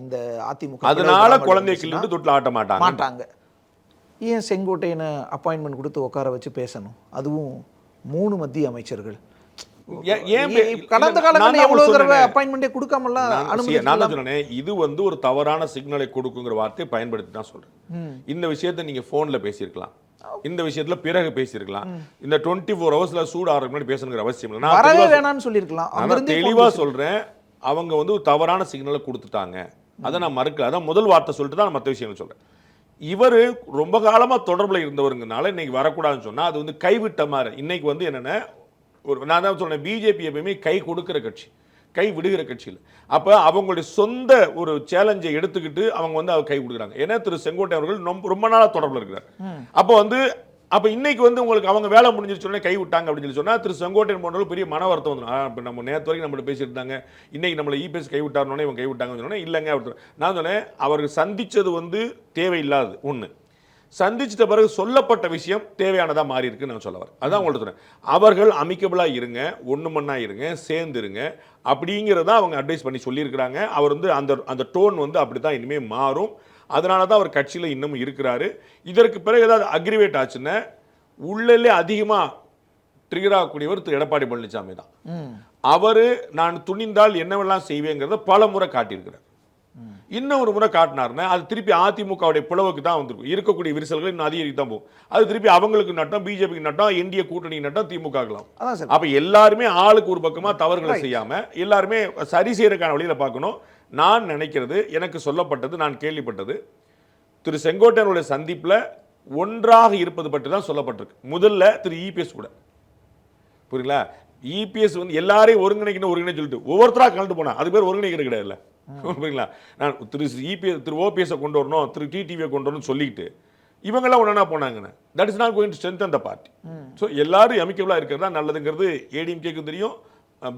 இந்த அதிமுக அதனால குழந்தைக்கு தொட்டில் ஆட்ட மாட்டாங்க. ஏன் செங்கோட்டையனை அப்பாயின்மெண்ட் கொடுத்து உட்கார வச்சு பேசணும்? அதுவும் 3 மத்திய அமைச்சர்கள். கடந்த காலங்களில் எவ்வளவு தடவை அப்பாயின்மெண்டே கொடுக்காமலாம் அனுமதி. நான் தான் சொன்னேன், இது வந்து ஒரு தவறான சிக்னலை கொடுக்குங்கிற வார்த்தையை பயன்படுத்தி தான் சொல்றேன். இந்த விஷயத்தை நீங்க போன்ல பேசியிருக்கலாம், இந்த விஷயத்துல பிறகு பேசியிருக்கலாம். இந்த 24 ஹவர்ஸ்ல சூடு ஆறதுக்கு முன்னாடி பேசணுங்கிற அவசியம் இல்லை. நான் வேணாம்னு சொல்லியிருக்கலாம். நான் தெளிவா சொல்றேன், அவங்க வந்து ஒரு தவறான சிக்னலை கொடுத்துட்டாங்க. அதை நான் மறுக்கல. அதான் முதல் வார்த்தை சொல்லிட்டு தான் மற்ற விஷயங்கள் சொல்றேன். இவர் ரொம்ப காலமா தொடர்பில் இருந்தவருங்கனால இன்னைக்கு வரக்கூடாதுன்னு சொன்னா அது வந்து கைவிட்ட மாதிரி. இன்னைக்கு வந்து என்னன்னா, நான் தான் சொன்னேன், பிஜேபி எப்பயுமே கை கொடுக்கிற கட்சி, கை விடுகிற கட்சியில். அப்போ அவங்களுடைய சொந்த ஒரு சேலஞ்சை எடுத்துக்கிட்டு அவங்க வந்து கை கொடுக்குறாங்க. ஏன்னா திரு செங்கோட்டை அவர்கள் ரொம்ப நாளாக தொடர்பில் இருக்கிறார். அப்போ வந்து அப்ப இன்னைக்கு வந்து உங்களுக்கு அவங்க வேலை முடிஞ்சிருச்சு உடனே கை விட்டாங்க அப்படின்னு சொல்லி சொன்னா திரு செங்கோட்டையன் போன்றவர்கள் பெரிய மன வருத்தம் வந்துடும். இப்போ நம்ம நேற்று வரைக்கும் நம்மள பேசிட்டு இருந்தாங்க, இன்னைக்கு நம்மளை இபிஎஸ் கை விட்டாருனோடனே இவங்க கை விட்டாங்கன்னு சொன்னோன்னே இல்லைங்க அப்படி நான் சொன்னேன். அவர்கள் சந்திச்சது வந்து தேவையில்லாதது ஒன்று, சந்திச்சிட்ட பிறகு சொல்லப்பட்ட விஷயம் தேவையானதா மாறி இருக்குன்னு நான் சொல்ல வரேன். அதான் உங்கள்ட்ட சொன்னேன். அவர்கள் அமிக்கபிளா இருங்க, ஒன்று மண்ணா இருங்க, சேர்ந்து இருங்க அப்படிங்கிறத அவங்க அட்வைஸ் பண்ணி சொல்லியிருக்கிறாங்க. அவர் வந்து அந்த டோன் வந்து அப்படி தான் இனிமேல் மாறும். அதனால தான் அவர் கட்சியில் இன்னமும் இருக்கிறாரு. இதற்கு பிறகு ஏதாவது அக்ரிவேட் ஆச்சுன்னா உள்ளே அதிகமாக ட்ரிகர் ஆகக்கூடியவர் திரு எடப்பாடி பழனிசாமி தான். அவர் நான் துணிந்தால் என்னவெல்லாம் செய்வேங்கிறத பல முறை காட்டியிருக்கிறார். இன்னும் ஒரு முறை காட்டினார்னா அது திருப்பி அதிமுகவுடைய பிளவுக்கு தான் வந்திருக்கும். இருக்கக்கூடிய விரிசல்கள் இன்னும் அதிகரிக்க தான் போகும். அது திருப்பி அவங்களுக்கு நட்டம், பிஜேபிக்கு நட்டம், என்டிஏ கூட்டணி நட்டம், திமுகலாம். அப்ப எல்லாருமே ஆளுக்கு ஒரு பக்கமா தவறுகளை செய்யாம எல்லாருமே சரி செய்யறதுக்கான வழியில பார்க்கணும். நான் நினைக்கிறது, எனக்கு சொல்லப்பட்டது, நான் கேள்விப்பட்டது, திரு செங்கோட்டையனுடைய சந்திப்பில் ஒன்றாக இருப்பது பற்றி தான் சொல்லப்பட்டிருக்கு. முதல்ல திரு இபிஎஸ் கூட, புரியுங்களா, இபிஎஸ் வந்து எல்லாரையும் ஒருங்கிணைக்கணும் சொல்லிட்டு ஒவ்வொருத்தராக கலந்து போனா அது பேர் ஒருங்கிணைக்கிறது கிடையாதுல்ல. புரியுங்களா, நான் திரு இபிஎஸ் திரு ஓபிஎஸ் கொண்டு வரணும், திரு டிடிவியை கொண்டு வரணும்னு சொல்லிட்டு இவங்கெல்லாம் ஒன்றா போனாங்கன்னு that is not going to strengthen the party. So எல்லாரும் அமிக்கபிளாக இருக்கிறது தான் நல்லதுங்கிறது ஏடிஎம்கேக்கும் தெரியும்,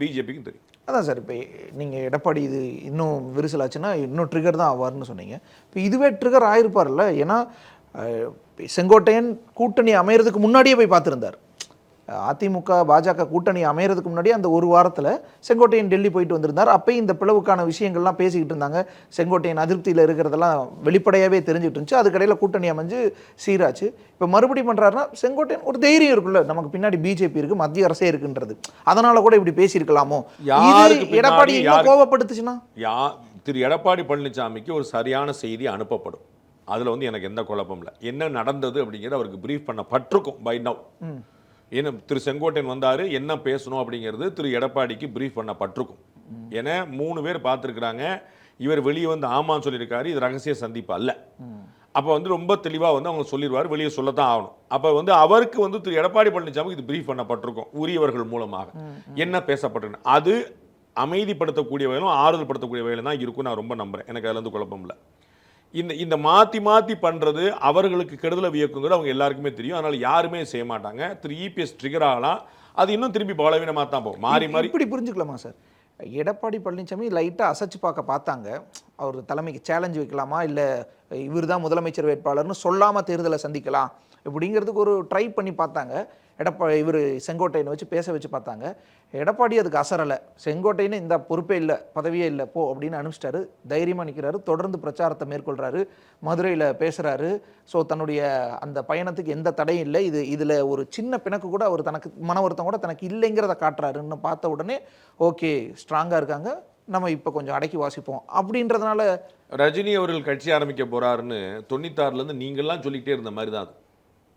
பிஜேபிக்கும் தெரியும். அதான் சார், இப்போ நீங்கள் எடப்பாடி இது இன்னும் விரிசலாச்சுன்னா இன்னும் ட்ரிகர் தான் ஆவார்னு சொன்னீங்க. இப்போ இதுவே ட்ரிகர் ஆயிருப்பார்ல, ஏன்னா செங்கோட்டையன் கூட்டணி அமையறதுக்கு முன்னாடியே போய் பார்த்துருந்தார். அதிமுக பாஜக கூட்டணி அமையறதுக்கு முன்னாடியே அந்த ஒரு வாரத்தில் செங்கோட்டையன் டெல்லி போயிட்டு வந்திருந்தார். அப்போயும் இந்த பிளவுக்கான விஷயங்கள்லாம் பேசிக்கிட்டு இருந்தாங்க. செங்கோட்டையன் அதிருப்தியில் இருக்கிறதெல்லாம் வெளிப்படையாகவே தெரிஞ்சுட்டு இருந்துச்சு. அதுக்கடையில் கூட்டணி அமைஞ்சு சீராச்சு. இப்போ மறுபடியும் பண்ணுறாருன்னா செங்கோட்டையன் ஒரு தைரியம் இருக்குல்ல, நமக்கு பின்னாடி பிஜேபி இருக்கு, மத்திய அரசே இருக்குன்றது, அதனால கூட இப்படி பேசியிருக்கலாமோ. எடப்பாடி கோவப்படுத்துச்சுன்னா திரு எடப்பாடி பழனிசாமிக்கு ஒரு சரியான செய்தி அனுப்பப்படும். அதில் வந்து எனக்கு எந்த குழப்பம் இல்லை. என்ன நடந்தது அப்படிங்கிறது அவருக்கு பிரீஃப் பண்ணப்பட்டிருக்கும் பை நவ். ஏன்னா திரு செங்கோட்டையன் வந்தார், என்ன பேசணும் அப்படிங்கிறது திரு எடப்பாடிக்கு பிரீஃப் பண்ணப்பட்டிருக்கும். ஏன்னா 3 பேர் பார்த்துருக்குறாங்க. இவர் வெளியே வந்து ஆமான்னு சொல்லியிருக்காரு, இது ரகசிய சந்திப்பு அல்ல. அப்போ வந்து ரொம்ப தெளிவாக வந்து அவங்க சொல்லிடுவார், வெளியே சொல்லத்தான் ஆகணும். அப்போ வந்து அவருக்கு வந்து திரு எடப்பாடி பழனிசாமிக்கு இது பிரீஃப் பண்ணப்பட்டிருக்கும் உரியவர்கள் மூலமாக. என்ன பேசப்பட்டிருக்கு அது அமைதிப்படுத்தக்கூடிய வகையிலும் ஆறுதல் படுத்தக்கூடிய வகையிலும் தான் இருக்கும். நான் ரொம்ப நம்புறேன். எனக்கு அதில் வந்து குழப்பம் இல்லை. இந்த மாற்றி பண்ணுறது அவர்களுக்கு கெடுதலை வியக்குங்கிறது அவங்க எல்லாருக்குமே தெரியும். அதனால் யாருமே செய்ய மாட்டாங்க. திரு இபிஎஸ் ட்ரிகர் ஆகலாம், அது இன்னும் திரும்பி பலவீனமாக தான் போகும். மாறி இப்படி புரிஞ்சுக்கலாமா சார்? எடப்பாடி பழனிசாமி லைட்டாக அசைச்சு பார்த்தாங்க. அவர் தலைமைக்கு சேலஞ்சு வைக்கலாமா, இல்லை இவர் தான் முதலமைச்சர் வேட்பாளர்னு சொல்லாமல் தேர்தலை சந்திக்கலாம் இப்படிங்கிறதுக்கு ஒரு ட்ரை பண்ணி பார்த்தாங்க. இவர் செங்கோட்டையனை வச்சு பேச வச்சு பார்த்தாங்க. எடப்பாடி அதுக்கு அசரலை. செங்கோட்டையனு இந்த பொறுப்பே இல்லை, பதவியே இல்லை, போ அப்படின்னு அனுப்பிச்சிட்டாரு. தைரியமாக நிற்கிறாரு, தொடர்ந்து பிரச்சாரத்தை மேற்கொள்கிறாரு, மதுரையில் பேசுகிறாரு. ஸோ தன்னுடைய அந்த பயணத்துக்கு எந்த தடையும் இல்லை. இதில் ஒரு சின்ன பிணக்கு கூட அவர் தனக்கு மன வருத்தம் கூட தனக்கு இல்லைங்கிறத காட்டுறாருன்னு பார்த்த உடனே ஓகே ஸ்ட்ராங்காக இருக்காங்க, நம்ம இப்போ கொஞ்சம் அடக்கி வாசிப்போம் அப்படின்றதுனால. ரஜினி அவர்கள் கட்சி ஆரம்பிக்க போகிறாருன்னு 96லேருந்து நீங்கள்லாம் சொல்லிக்கிட்டே இருந்த மாதிரி தான் அது.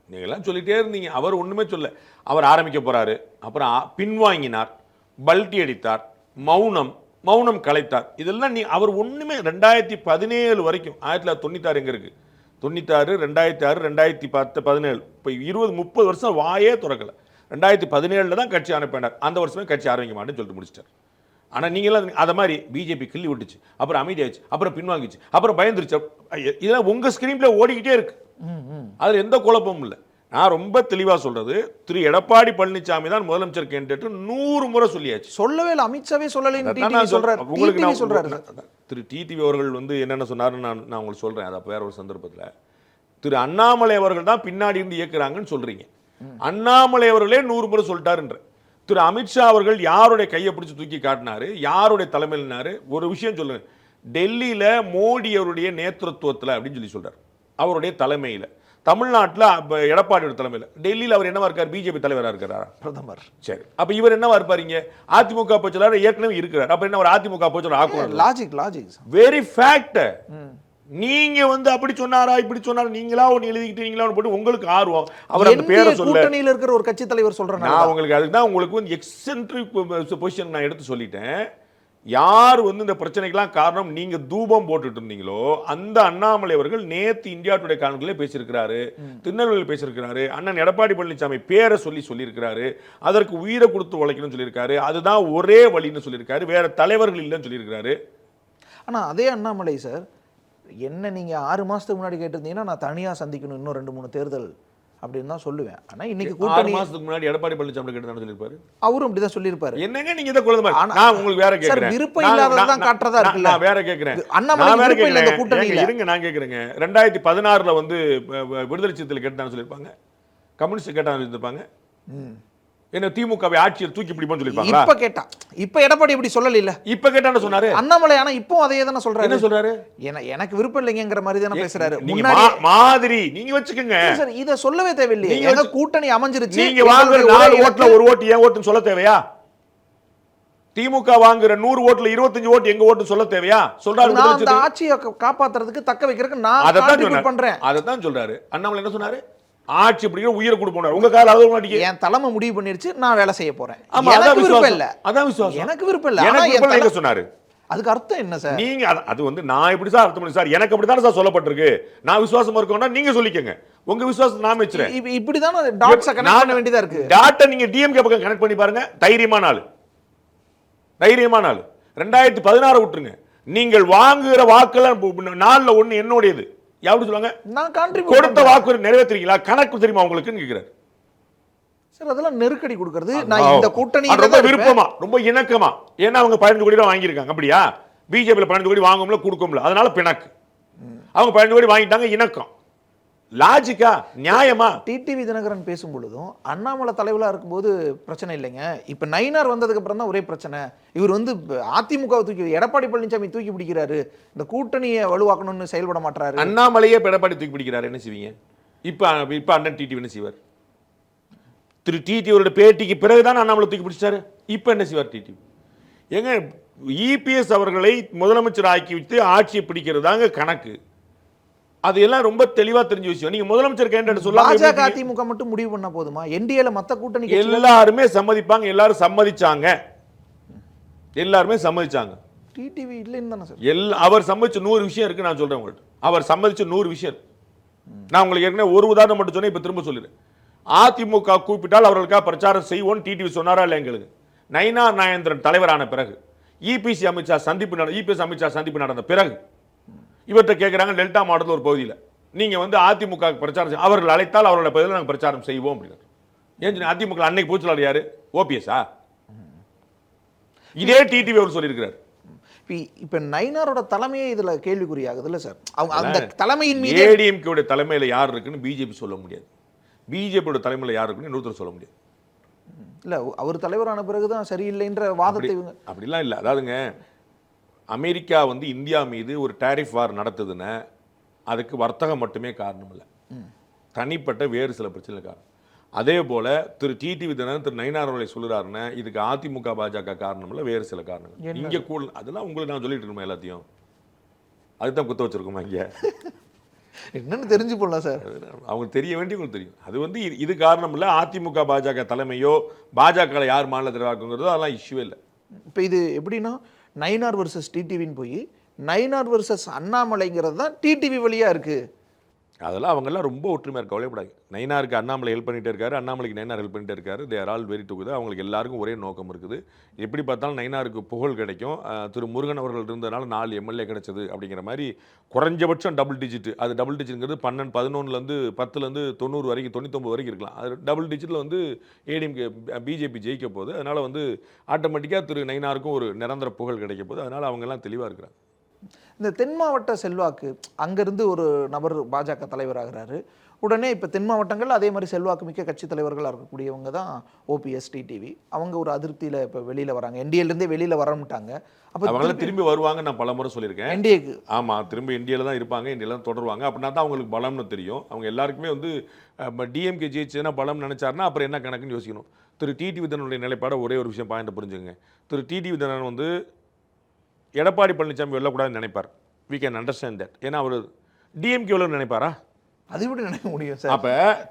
நீங்கள்லாம் சொல்லிகிட்டே இருந்தீங்க, அவர் ஒன்றுமே சொல்ல. அவர் ஆரம்பிக்க போகிறாரு, அப்புறம் பின்வாங்கினார், பல்ட்டி அடித்தார், மௌனம் கலைத்தார். இதெல்லாம் அவர் ஒன்றுமே 2017 வரைக்கும் 1996 எங்கே இருக்குது? 96, 2006, 2010, 17 இப்போ 20-30 வருஷம் வாயே திறக்கலை. 2017 தான் கட்சி ஆரம்பிப்பார். அந்த வருஷமே கட்சி ஆரம்பிக்க மாட்டேன்னு சொல்லிட்டு முடிச்சிட்டார். ஆனால் நீங்களாம் அதை மாதிரி பிஜேபி கிள்ளி விட்டுச்சு, அப்புறம் அமைதியாச்சு, அப்புறம் பின்வாங்கிச்சு, அப்புறம் பயந்துருச்சு. இதெல்லாம் உங்கள் ஸ்க்ரீனில் ஓடிக்கிட்டே இருக்கு. அதில் எந்த குழப்பமும் இல்லை. நான் ரொம்ப தெளிவாக சொல்றது, திரு எடப்பாடி பழனிசாமி தான் முதலமைச்சர் கேண்டிடேட் 100 முறை சொல்லியாச்சு. சொல்லவே இல்லை, அமித்ஷாவே சொல்லலை. திரு டிடிவி அவர்கள் வந்து என்னென்ன சொன்னாருன்னு நான் உங்களுக்கு சொல்கிறேன். அதை வேற ஒரு சந்தர்ப்பத்தில் திரு அண்ணாமலை அவர்கள் தான் பின்னாடி இருந்து இயக்குறாங்கன்னு சொல்றீங்க. அண்ணாமலை அவர்களே 100 முறை சொல்லிட்டாருன்ற. திரு அமித்ஷா அவர்கள் யாருடைய கையை பிடிச்சி தூக்கி காட்டினாரு, யாருடைய தலைமையினாரு? ஒரு விஷயம் சொல்லுங்க, டெல்லியில் மோடி அவருடைய நேதൃത്വத்தில் அப்படின்னு சொல்லி சொல்றாரு, அவருடைய தலைமையில். தமிழ்நாட்டில் எடப்பாடியோட தலைமையில். டெல்லியில் அவர் என்னவா இருக்கார்? பிஜேபி தலைவராக இருக்கிறாரா? பிரதமர். சரி, அப்போ இவர் என்னவா இருப்பாருங்க? அதிமுக பொதுச்செயலாளர் ஏற்கனவே இருக்கிறார். அப்போ என்ன ஒரு அதிமுக பொதுச்செயலாளர் ஆக்குவார்? Logic very fact. நீங்க வந்து அப்படி சொன்னாரா இப்படி சொன்னாரா, நீங்களா ஒன்று எழுதிக்கிட்டு நீங்களா ஒன்று போட்டு உங்களுக்கு ஆர்வம் அவர் அந்த பேரை சொல்ல. கூட்டணியில் இருக்கிற ஒரு கட்சி தலைவர் சொல்றேன் நான் உங்களுக்கு. அதுக்கு தான் உங்களுக்கு வந்து எக்ஸென்ட்ரிக் பொசிஷன் நான் எடுத்து சொல்லிட்டேன். யார் வந்து இந்த பிரச்சனைக்கெல்லாம் காரணம் நீங்க தூபம் போட்டுட்டு இருந்தீங்களோ அந்த அண்ணாமலை அவர்கள் நேத்து இந்தியா டுடே காணொலியிலே பேசியிருக்கிறாரு, திருநெல்வேலியில் பேசியிருக்கிறாரு, அண்ணன் எடப்பாடி பழனிசாமி பேரை சொல்லியிருக்கிறாரு, அதற்கு உயிரை கொடுத்து உழைக்கணும்னு சொல்லியிருக்காரு, அதுதான் ஒரே வழின்னு சொல்லியிருக்காரு, வேற தலைவர்கள் இல்லைன்னு சொல்லியிருக்காரு. ஆனா அதே அண்ணாமலை சார் என்ன நீங்க 6 மாசத்துக்கு முன்னாடி கேட்டிருந்தீங்கன்னா நான் தனியா சந்திக்கணும் இன்னும் 2-3 தேர்தல் அப்படின்னு தான் சொல்லுவேன். ஆனா இன்னைக்கு 6 கூட்டணி மாசத்துக்கு முன்னாடி எடப்பாடி பழனிசாமி கேட்டு சொல்லியிருப்பாரு. அவரும் அப்படிதான் சொல்லியிருப்பாரு. என்னங்க நீங்க இதை குழந்தை ஆனா- நான் உங்களுக்கு வேற சார், கேக்குறேன். விருப்பம் இல்லாததான் காட்டுறதா இருக்குல்ல. நான் வேற கேக்குறேன். அண்ணாமலை நான் வேற விருப்பம் இல்ல இந்த கேக்குறேன். கூட்டணியில. ஏங்க, இருங்க, நான் கேக்குறேங்க. 2016ல வந்து விடுதலை சிறுத்தைகள் கேட்டான்னு சொல்லியிருப்பாங்க, கம்யூனிஸ்ட் கேட்டான்னு சொல்லியிருப்பாங்க, என்ன திமுகவை ஆட்சியை தூக்கி பிடிப்போம்னு சொல்லியிருப்பாங்களா? இப்ப கேட்டா இப்ப எடப்பாடி இப்படி சொல்லல இல்ல. இப்ப கேட்டான்னு சொன்னாரு. அண்ணாமலை ஆனா இப்போ அதே தானே என்ன சொல்றாரு. சொல்றாரு? எனக்கு விருப்பம் இல்லைங்கிற மாதிரி தானே பேசுறாரு. நீங்க முன்னாடி மாதிரி நீங்க வச்சுக்கோங்க. சார் இத சொல்லவே தேவையில்லையே. நீங்க எங்க வச்சு- கூட்டணி அமைஞ்சிருச்சு. நீங்க வாங்குற எங்களுடைய 4 ஒரே ஓட்டுல ஒரு ஓட்டு ஏன் ஓட்டுன்னு சொல்ல தேவையா? திமுக வாங்குற 100 ஓட்டுல 25 ஓட்டு எங்க ஓட்டு சொல்ல தேவையா? சொல்றாரு. நான் அந்த ஆட்சியை காப்பாத்துறதுக்கு தக்க வைக்கிறதுக்கு நான் அதான் கான்ட்ரிபியூட் பண்றேன். அதான் சொல்றாரு. அண்ணாமலை என்ன சொன்னாரு? ஆட்சி பிடிக்கிற உயிரை கொடுப்போம். உங்க கால அளவு மாட்டீங்க. என் தலைமை முடிவு பண்ணிருச்சு, நான் வேலை செய்ய போறேன். ஆமா, அதான் எனக்கு விருப்பம் விசுவாசம். இல்ல. அதான் விசுவாசம். எனக்கு விருப்பம் இல்ல. ஆனா எனக்கு என் விருப்பம் இல்ல, தலை- எங்க சொன்னாரு? அதுக்கு அர்த்தம் என்ன சார்? நீங்க அது வந்து நான் எப்படி சார் அர்த்தம் பண்ணி சார், எனக்கு அப்படித்தானே சார் சொல்லப்பட்டிருக்கு. நான் விசுவாசமா இருக்கேன்னா நீங்க சொல்லிக்கங்க. உங்க விசுவாசத்தை நான் வச்சுறேன். இப்படிதான் டாட்ஸை கனெக்ட் பண்ண வேண்டியதா இருக்கு. டாட்டை நீங்க டிஎம்கே பக்கம் கனெக்ட் பண்ணி பாருங்க. தைரியமான ஆளு, தைரியமான ஆளு. 2016 விட்டுருங்க. நீங்கள் வாங்குகிற வாக்குல 4ல் 1 என்னுடையது. எப்படி சொல்லுவாங்க? நான் கான்ட்ரிபியூட் கொடுத்த வாக்கு நிறைவேற்றுறீங்களா? கணக்கு தெரியுமா உங்களுக்கு கேக்குறாரு. சார் அதெல்லாம் நெருக்கடி கொடுக்கிறது. நான் இந்த கூட்டணி ரொம்ப விருப்பமா, ரொம்ப இணக்கமா. ஏன்னா அவங்க 15 கோடி ரூபாய் வாங்கியிருக்காங்க. அப்படியா? பிஜேபியில் 15 கோடி வாங்கும்ல, கொடுக்கும்ல, அதனால பிணக்கு. அவங்க 15 கோடி வாங்கிட்டாங்க. இணக்கம், லாஜிக்கா, நியாயமா? டிடிவி தினகரன் பேசும் பொழுதும் அண்ணாமலை தலைவலா இருக்கும்போது பிரச்சனை இல்லைங்க. இப்ப நயினார் வந்ததுக்கு அப்புறம் தான் ஒரே பிரச்சனை. இவர் வந்து அதிமுக தூக்கி எடப்பாடி பழனிசாமி தூக்கி பிடிக்கிறாரு, இந்த கூட்டணியை வலுவாக்கணும்னு செயல்பட மாட்டாரு. அண்ணாமலையே எடப்பாடி தூக்கி பிடிக்கிறாரு. என்ன செய்வீங்க? இப்ப அண்ணன் டிடிவி என்ன செய்வார்? திரு டிடிவியோட பேட்டிக்கு பிறகுதான் அண்ணாமலை தூக்கி பிடிச்சாரு. இப்ப என்ன செய்வார் டிடிவி? எங்க இபிஎஸ் அவர்களை முதலமைச்சர் ஆக்கி வைத்து ஆட்சியை பிடிக்கிறதாங்க கணக்கு. அது எல்லாம் ரொம்ப தெளிவா தெரிஞ்ச விஷயம். நீங்க முதலமைச்சர் கேண்டிடேட் சொல்லாம பாஜக அதிமுக மட்டும் முடிவு பண்ண போதுமா? என்டிஏல மத்த கூட்டணி கட்சிகள் எல்லாருமே சம்மதிப்பாங்க. எல்லாரும் சம்மதிச்சாங்க. எல்லாருமே சம்மதிச்சாங்க. டிடிவி இல்லைன்னு தானே சார்? அவர் சம்மதிச்ச 100 விஷயம் இருக்கு. நான் சொல்றேன் உங்கள்ட்ட. அவர் சம்மதிச்ச 100 விஷயம் இருக்கு. நான் உங்களுக்கு ஏற்கனவே ஒரு உதாரணம் மட்டும் சொன்னேன். இப்ப திரும்ப சொல்லிடுறேன். அதிமுக கூப்பிட்டால் அவர்களுக்காக பிரச்சாரம் செய்வோம் டிடிவி சொன்னாரா இல்லை? எங்களுக்கு நயினார் நாகேந்திரன் தலைவரான பிறகு, இபிஎஸ் அமித்ஷா சந்திப்பு நடந்த பிறகு இவர்கிட்ட கேட்குறாங்க, டெல்டா மாவட்டத்தில் ஒரு பகுதியில் நீங்கள் வந்து அதிமுக பிரச்சாரம் அவர்கள் அழைத்தால் அவரோட பகுதியில் நாங்கள் பிரச்சாரம் செய்வோம் அப்படின்னு. ஏன் அதிமுக அன்னைக்கு பூச்சலார் யாரு? ஓபிஎஸ்ஸா? இதே டிடிவி அவர் சொல்லியிருக்கிறார். இப்ப நயினாரோட தலைமையே இதுல கேள்விக்குறியாகுது இல்ல சார்? அவங்க அந்த தலைமையின் மீது ஏடிஎம்கே தலைமையில் யார் இருக்குன்னு பிஜேபி சொல்ல முடியாது. பிஜேபியோட தலைமையில் யார் இருக்குன்னு இன்னொருத்தர் சொல்ல முடியாது. இல்ல அவர் தலைவரான பிறகுதான் சரியில்லைன்ற வாதத்தை அப்படிலாம் இல்லை. அதாவதுங்க, அமெரிக்கா வந்து இந்தியா மீது ஒரு டாரிஃப் வார் நடத்துதுன்னா அதுக்கு வர்த்தகம் மட்டுமே காரணம் இல்லை, தனிப்பட்ட வேறு சில பிரச்சனை காரணம். அதே போல திரு டிடிவி தினகரன் திரு நயினார் அவர்களை சொல்லுறாருன்னா இதுக்கு அதிமுக பாஜக காரணம் இல்லை, வேறு சில காரணங்கள் இங்கே கூட. அதெல்லாம் உங்களுக்கு நான் சொல்லிட்டு இருக்கோம் எல்லாத்தையும். அதுதான் குத்த வச்சிருக்கோமா இங்கே? என்னன்னு தெரிஞ்சு போடலாம் சார். அவங்க தெரிய வேண்டியவங்களுக்கு தெரியும். அது வந்து இது காரணம் இல்லை. அதிமுக பாஜக தலைமையோ பாஜக யார் மாநில தலைவராக்குங்கிறதோ அதெல்லாம் இஷ்யூவே இல்லை. இப்போ இது எப்படின்னா நயினார் வர்சஸ் டிடிவின்னு போய் நயினார் வர்சஸ் அண்ணாமலைங்கிறது தான் டிடிவி வழியா இருக்கு. அதெல்லாம் அவங்கெல்லாம் ரொம்ப ஒற்றுமையாக இருக்க, கவலைப்படாது. நயினாருக்கு அண்ணாமலை ஹெல்ப் பண்ணிகிட்டே இருக்காரு, அண்ணாமலைக்கு நயினார் ஹெல்ப் பண்ணிட்டே இருக்காரு. They are all very together. அவங்களுக்கு எல்லாருக்கும் ஒரே நோக்கம் இருக்குது. எப்படி பார்த்தாலும் நயினாருக்கு புகழ் கிடைக்கும். திரு முருகன் அவர்கள் இருந்ததுனால 4 எம்எல்ஏ கிடைச்சது அப்படிங்கிற மாதிரி குறைஞ்சபட்சம் டபுள் டிஜிட். அது டபுள் டிஜிட்ங்கிறது 11லேருந்து 10லேருந்து 90 வரைக்கும் 99 வரைக்கும் இருக்கலாம். அது டபுள் டிஜிட்டில் வந்து ஏடிஎம்கே பிஜேபி ஜெயிக்க போகுது. அதனால் வந்து ஆட்டோமேட்டிக்காக திரு நயினாருக்கும் ஒரு நிரந்தர புகழ் கிடைக்க போகுது. அதனால் அவங்கெல்லாம் தெளிவாக இருக்கிறாங்க. இந்த தென் மாவட்ட செல்வாக்கு, அங்கேருந்து ஒரு நபர் பாஜக தலைவராகிறாரு. உடனே இப்போ தென் மாவட்டங்கள் அதே மாதிரி செல்வாக்கு மிக்க கட்சி தலைவர்களாக இருக்கக்கூடியவங்க தான் ஓபிஎஸ் டிடிவி. அவங்க ஒரு அதிருப்தியில் இப்போ வெளியில் வராங்க. என்டிஏலேருந்தே வெளியில் வரமுட்டாங்க. அப்போ அவங்களாம் திரும்பி வருவாங்க. நான் பல முறை சொல்லியிருக்கேன். என்டிஏக்கு ஆமாம், திரும்பி இந்தியாவில் தான் இருப்பாங்க, இந்தியாவில் தான் தொடருவாங்க. அப்படின்னா தான் அவங்களுக்கு பலம்னு தெரியும். அவங்க எல்லாருக்குமே வந்து டிஎம்கே ஜெயிச்சுன்னா பலம் நினைச்சாருன்னா அப்புறம் என்ன கணக்குன்னு யோசிக்கணும். திரு டிடிவி தினகரனுடைய நிலைப்பாட ஒரே ஒரு விஷயம் பாயிண்ட் புரிஞ்சுங்க. திரு டிடிவி தினகரன் வந்து எடப்பாடி பழனிசாமி வெல்லக்கூடாதுன்னு நினைப்பார். We can understand that. ஏன்னா அவர் டிஎம்கே வெல்ல நினைப்பாரா? அது எப்படி நினைக்க முடியும் சார்? அப்ப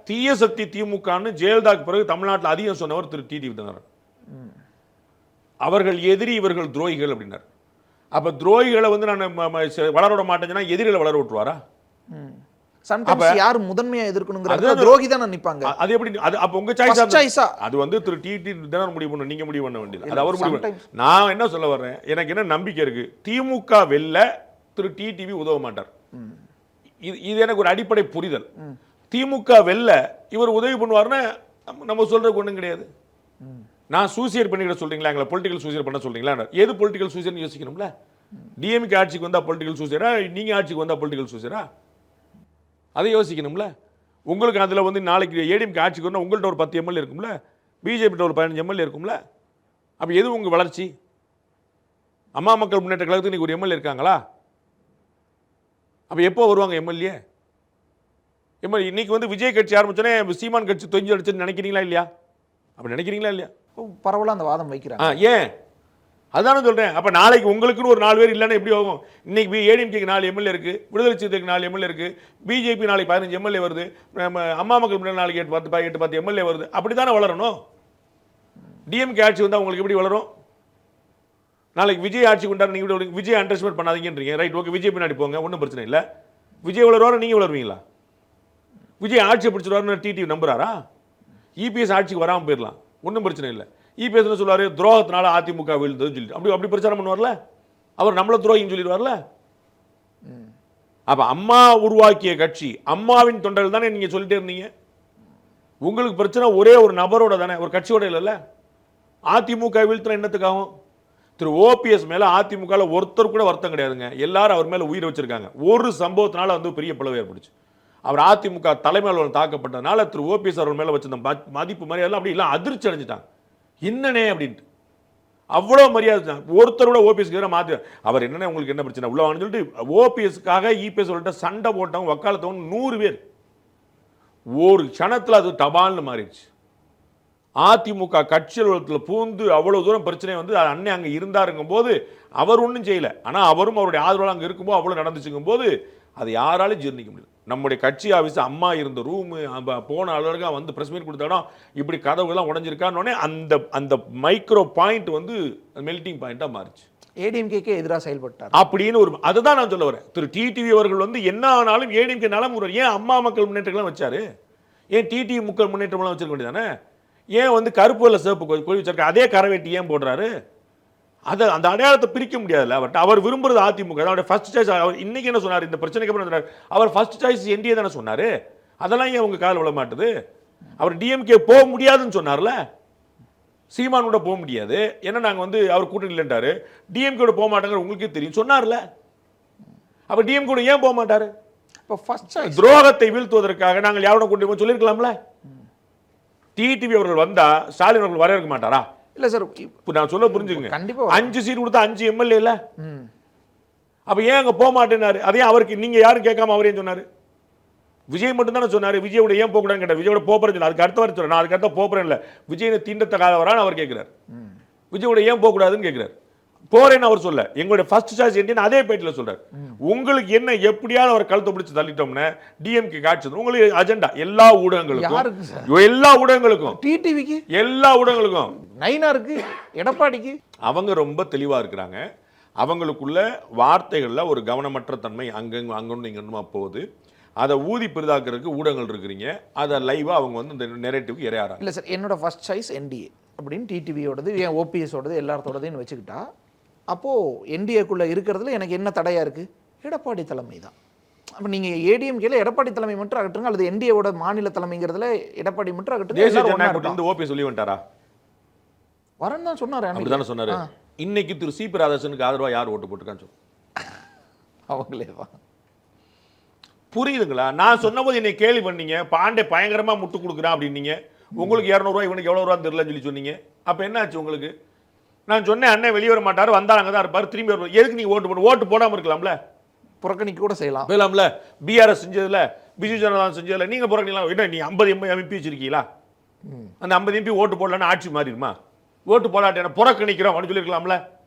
தீய சக்தி திமுகன்னு ஜெயலலிதாக்கு பிறகு தமிழ்நாட்டில் அதிகம் சொன்னவர் திரு டிடிவி தினகரன். அவர்கள் எதிரி, இவர்கள் துரோகிகள் அப்படின்னார். அப்ப துரோகிகளை வந்து நான் வளர விட மாட்டேன்னா எதிரிகளை வளர விட்டுருவாரா? சம்டைம்ஸ் யார் முதன்மையா எதிர்க்கணும்ங்கறது துரோகி தான் நினைப்பாங்க. அது எப்படி? அது அப்ப உங்க சாய்ஸா? அது வந்து திரு டிடி தினகரன் முடிவு பண்ணணும், நீங்க முடிவு பண்ண வேண்டியது. அது அவர் முடிவு. நான் என்ன சொல்ல வர்றேன், எனக்கு என்ன நம்பிக்கை இருக்கு, திமுக வெல்ல திரு டிடிவி உதவ மாட்டார். இது எனக்கு ஒரு அடிப்படை புரிதல். திமுக வெல்ல இவர் உதவி பண்ணுவார்னு நம்ம சொல்றதுக்கு ஒன்றும் கிடையாது. நான் சூசைட் பண்ணிக்கிற சொல்றீங்களா, எங்களை பொலிட்டிக்கல் சூசைட் பண்ண சொல்றீங்களா? எது பொலிட்டிக்கல் சூசைட்னு யோசிக்கணும்ல. டிஎம்கே ஆட்சிக்கு வந்தா பொலிட்டிக்கல் சூசைடா, நீங்க ஆட்சிக்கு வந்தா பொலிட்டிக்கல் சூசைடா, அதை யோசிக்கணும்ல. உங்களுக்கு அதில் வந்து நாளைக்கு ஏடிஎம்கே ஆட்சிக்கு வந்தால் உங்கள்கிட்ட ஒரு 10 எம்எல்ஏ இருக்கும்ல, பிஜேபிட்ட ஒரு 15 எம்எல்ஏ இருக்கும்ல. அப்போ எது உங்கள் வளர்ச்சி? அம்மா மக்கள் முன்னேற்ற கழகத்துக்கு இன்னைக்கு ஒரு எம்எல்ஏ இருக்காங்களா? அப்போ எப்போ வருவாங்க எம்எல்ஏ? இன்னைக்கு வந்து விஜய் கட்சி ஆரம்பிச்சோன்னே சீமான் கட்சி தொஞ்சு அடிச்சுன்னு நினைக்கிறீங்களா இல்லையா? அப்படி நினைக்கிறீங்களா இல்லையா? பரவலாக அந்த வாதம் வைக்கிறாங்க. ஏன்? அதானே சொல்றேன். அப்ப நாளைக்கு உங்களுக்குன்னு ஒரு 4 பேர் இல்லைன்னா எப்படி ஆகும்? இன்னைக்கு ஏடிஎம்கேக்கு 4 எம்எல்ஏ இருக்கு, விடுதலை சிறுத்தைக்கு 4 எம்எல்ஏ இருக்கு, பிஜேபி நாளைக்கு 15 எம்எல்ஏ வருது, அம்மா மக்கள் முன்னேற்ற நாளைக்கு 8-10 எம்எல்ஏ வருது. அப்படித்தானே வளரணும். டிஎம்கே ஆட்சி வந்தா உங்களுக்கு எப்படி வளரும்? நாளைக்கு விஜய் ஆட்சி கொண்டாரு, நீங்க விஜய் அண்டர்ஸ்டிமேட் பண்ணாதீங்கன்றீங்க. ரைட், ஓகே, விஜய் பின்னாடி போங்க, ஒன்றும் பிரச்சனை இல்லை. விஜய் வளருவாரு, நீங்க வளருவீங்களா? விஜய் ஆட்சியை பிடிச்சிருவாருன்னு டிடிவி நம்புறாரா? இபிஎஸ் ஆட்சிக்கு வராமல் போயிடலாம், ஒன்றும் பிரச்சனை இல்லை. இபிஎஸ் என்ன சொல்லுவாரு? துரோகத்தினால அதிமுக வீழ்ந்ததுன்னு சொல்லிட்டு அப்படி பிரச்சாரம் பண்ணுவார்ல. அவர் நம்மள துரோகின்னு சொல்லிடுவார்ல. அப்ப அம்மா உருவாக்கிய கட்சி, அம்மாவின் தொண்டர்கள் தானே நீங்க சொல்லிட்டே இருந்தீங்க. உங்களுக்கு பிரச்சனை ஒரே ஒரு நபரோட தானே, ஒரு கட்சியோட இல்லைல்ல. அதிமுக வீழ்த்தின என்னத்துக்காகும்? திரு ஓபிஎஸ் மேல அதிமுக ஒருத்தர் கூட வருத்தம் கிடையாதுங்க. எல்லாரும் அவர் மேல உயிர் வச்சிருக்காங்க. ஒரு சம்பவத்தினால வந்து பெரிய பிளவு ஏற்படுச்சு. அவர் அதிமுக தலைமையில் தாக்கப்பட்டதுனால திரு ஓபிஎஸ் அவர்கள் மேல வச்சிருந்த மதிப்பு மரியாதை அப்படி இல்லை, அதிர்ச்சி அடைஞ்சிட்டாங்க. என்னனே அப்படின்ட்டு அவ்வளோ மரியாதை. ஒருத்தரோட ஓபிஎஸ்க்கு மாற்றி அவர் என்னென்ன உங்களுக்கு என்ன பிரச்சனை உள்ள வாங்கன்னு சொல்லிட்டு ஓபிஎஸ்க்காக இபிஎஸ் சொல்லிட்டு சண்டை போட்டவங்க வக்காலத்தவங்க 100 பேர். ஒரு க்ஷணத்தில் அது டபால்னு மாறிடுச்சு. அதிமுக கட்சி அலுவலகத்தில் பூந்து அவ்வளோ தூரம் பிரச்சனை வந்து அண்ணன் அங்கே இருந்தாருங்கும் போது அவர் ஒன்றும் செய்யலை. ஆனால் அவரும் அவருடைய ஆதரவாளர் அங்கே இருக்கும்போது அவ்வளோ நடந்துச்சுங்கும் போது அது யாராலும் ஜீர்ணிக்க முடியல. நம்முடைய கட்சி ஆஃபீஸ், அம்மா இருந்த ரூமு, போன அலுவலக வந்து பிரஸ் மீட் கொடுத்த இடம், இப்படி கதவுலாம் உடஞ்சிருக்கான்னு அந்த அந்த மைக்ரோ பாயிண்ட் வந்து மெல்டிங் பாயிண்டாக மாறிச்சு. ஏடிஎம்கேக்கு எதிராக செயல்பட்டார் அப்படின்னு ஒரு அதுதான் நான் சொல்ல வரேன். திரு டிடிவி அவர்கள் வந்து என்ன ஆனாலும் ஏடிஎம்கே நலம் ஏன் அம்மா மக்கள் முன்னேற்றங்கள்லாம் வச்சாரு? ஏன் டிடிவி மக்கள் முன்னேற்றம்லாம் வச்சிருக்க வேண்டியதானே? ஏன் வந்து கருப்பு வெள்ளை சிவப்பு கொடி வச்சிருக்க அதே கரவேட்டி ஏன் போடுறாரு? அதை அந்த அடையாளத்தை பிரிக்க முடியாதுல்ல. அவர் விரும்புறது அதிமுக. அவருடைய ஃபர்ஸ்ட் சாய்ஸ். அவர் இன்னைக்கு என்ன சொன்னார்? இந்த பிரச்சனைக்கு அப்புறம் அவர் ஃபர்ஸ்ட் சாய்ஸ் என்டிஏ தானே சொன்னாரு. அதெல்லாம் ஏன் உங்க கால் விழ மாட்டுது? அவர் டிஎம்கே போக முடியாதுன்னு சொன்னார்ல. சீமான் கூட போக முடியாது, ஏன்னா நாங்க வந்து அவர் கூட்டணி இல்லைன்றாரு. டிஎம்கே போக மாட்டாங்க உங்களுக்கே தெரியும் சொன்னார்ல. அப்ப டிஎம்கே ஏன் போக மாட்டாரு? இப்போ ஃபர்ஸ்ட் சாய்ஸ் துரோகத்தை வீழ்த்துவதற்காக நாங்கள் யாரோட கூட்டி போய் சொல்லியிருக்கலாம்ல. டிடிவி அவர்கள் வந்தா ஸ்டாலின் அவர்கள் வரவேற்க மாட்டாரா? இல்ல சார், இப்போ நான் சொல்ல புரிஞ்சுக்கங்க. கண்டிப்பா 5 சீட் கொடுத்தா 5 எம்எல்ஏ இல்ல. அப்ப ஏன் அங்க போக மாட்டேன்னாரு? அதே அவருக்கு நீங்க யாரும் கேட்காம அவரே சொன்னாரு. விஜய் மட்டும் தானே சொன்னாரு. விஜயோட ஏன் போகக்கூடாதுன்னு கேட்டார். விஜயோட போறேன், அதுக்கு அடுத்த வாரம் சொல்றேன், நான் அதுக்கு அடுத்த போறேன் இல்ல, விஜய் தீண்டத்தகாதவரான்னு அவர் கேட்கிறார். விஜயோட ஏன் போகக்கூடாதுன்னு கேட்கிறார். போறேன்னு அவர் சொல்ல, எங்களுடைய ஃபர்ஸ்ட் சாய்ஸ் என்ன அதே பேட்டில் சொல்றாரு. உங்களுக்கு என்ன எப்படியாவது அவர் கழுத்தை பிடிச்சு தள்ளிட்டோம்னா டிஎம்கே காட்சி உங்களுக்கு அஜெண்டா எல்லா ஊடகங்களுக்கும், எல்லா ஊடகங்களுக்கும், டிடிவிக்கு, எல்லா ஊடகங்களுக்கும், நைனாருக்கு, எடப்பாடிக்கு அவங்க ரொம்ப தெளிவா இருக்கிறாங்க. அவங்களுக்குள்ள வார்த்தைகள்ல ஒரு கவனமற்ற தன்மை அங்கொன்று இங்கொன்றுமா போகுது. அதை ஊதி பெரிதாக்குறதுக்கு ஊடகங்கள் இருக்கிறீங்க. அதை லைவா அவங்க வந்து இந்த நெரேட்டிவ்க்கு இரையாறாங்க. இல்ல சார், என்னோட ஃபர்ஸ்ட் சாய்ஸ் என்டிஏ அப்படின்னு டிடிவியோடது, ஏன் ஓபிஎஸோடது, எல்லாத்தோடதுன்னு வச்சுக்கிட்டா அப்போது என்டிஏக்குள்ளே இருக்கிறதுல எனக்கு என்ன தடையாக இருக்குது? எடப்பாடி தலைமை தான். அப்போ நீங்கள் ஏடிஎம்கேல எடப்பாடி தலைமை மட்டும் அகற்றுங்க, அல்லது என்டிஏவோட மாநில தலைமைங்கிறதுல எடப்பாடி மட்டும் அகற்றுங்க. ஓபி சொல்லி வந்துட்டாரா? வரேன்னு தான் சொன்னார். அப்படிதானே சொன்னாரு. இன்னைக்கு திரு சிபி ராதாகிருஷ்ணனுக்கு ஆதரவா யார் ஓட்டு போட்டுருக்கான்னு சொல்லு. அவங்களே தான். புரியுதுங்களா? நான் சொன்னபோது என்னை கேள்வி பண்ணீங்க, பாண்டே பயங்கரமா முட்டு கொடுக்குறான் அப்படின்னீங்க. உங்களுக்கு 200 ரூபாய், இவனுக்கு எவ்வளவு ரூபான்னு தெரியலன்னு சொல்லி சொன்னீங்க. அப்ப என்ன ஆச்சு உங்களுக்கு? நான் சொன்னேன் அண்ணன் வெளியே வர மாட்டாரு, வந்தா அங்கே தான் இருப்பாரு, திரும்பி வருவார். எதுக்கு நீங்க ஓட்டு போடாம இருக்கலாம்ல? புறக்கணிக்க கூட செய்யலாம் போயிடலாம்ல. பிஆர்எஸ் செஞ்சதுல, பிஜு ஜனதா செஞ்சதுல நீங்க புறக்கணிக்கலாம். என்ன நீ 50 எம்பி வச்சிருக்கீங்களா? அந்த 50 எம்பி ஓட்டு போடலன்னு ஆட்சி மாறிடுமா? ஓட்டு போடாட்ட புறக்கணிக்கிறோம் அப்படின்னு சொல்லியிருக்கலாம்ல.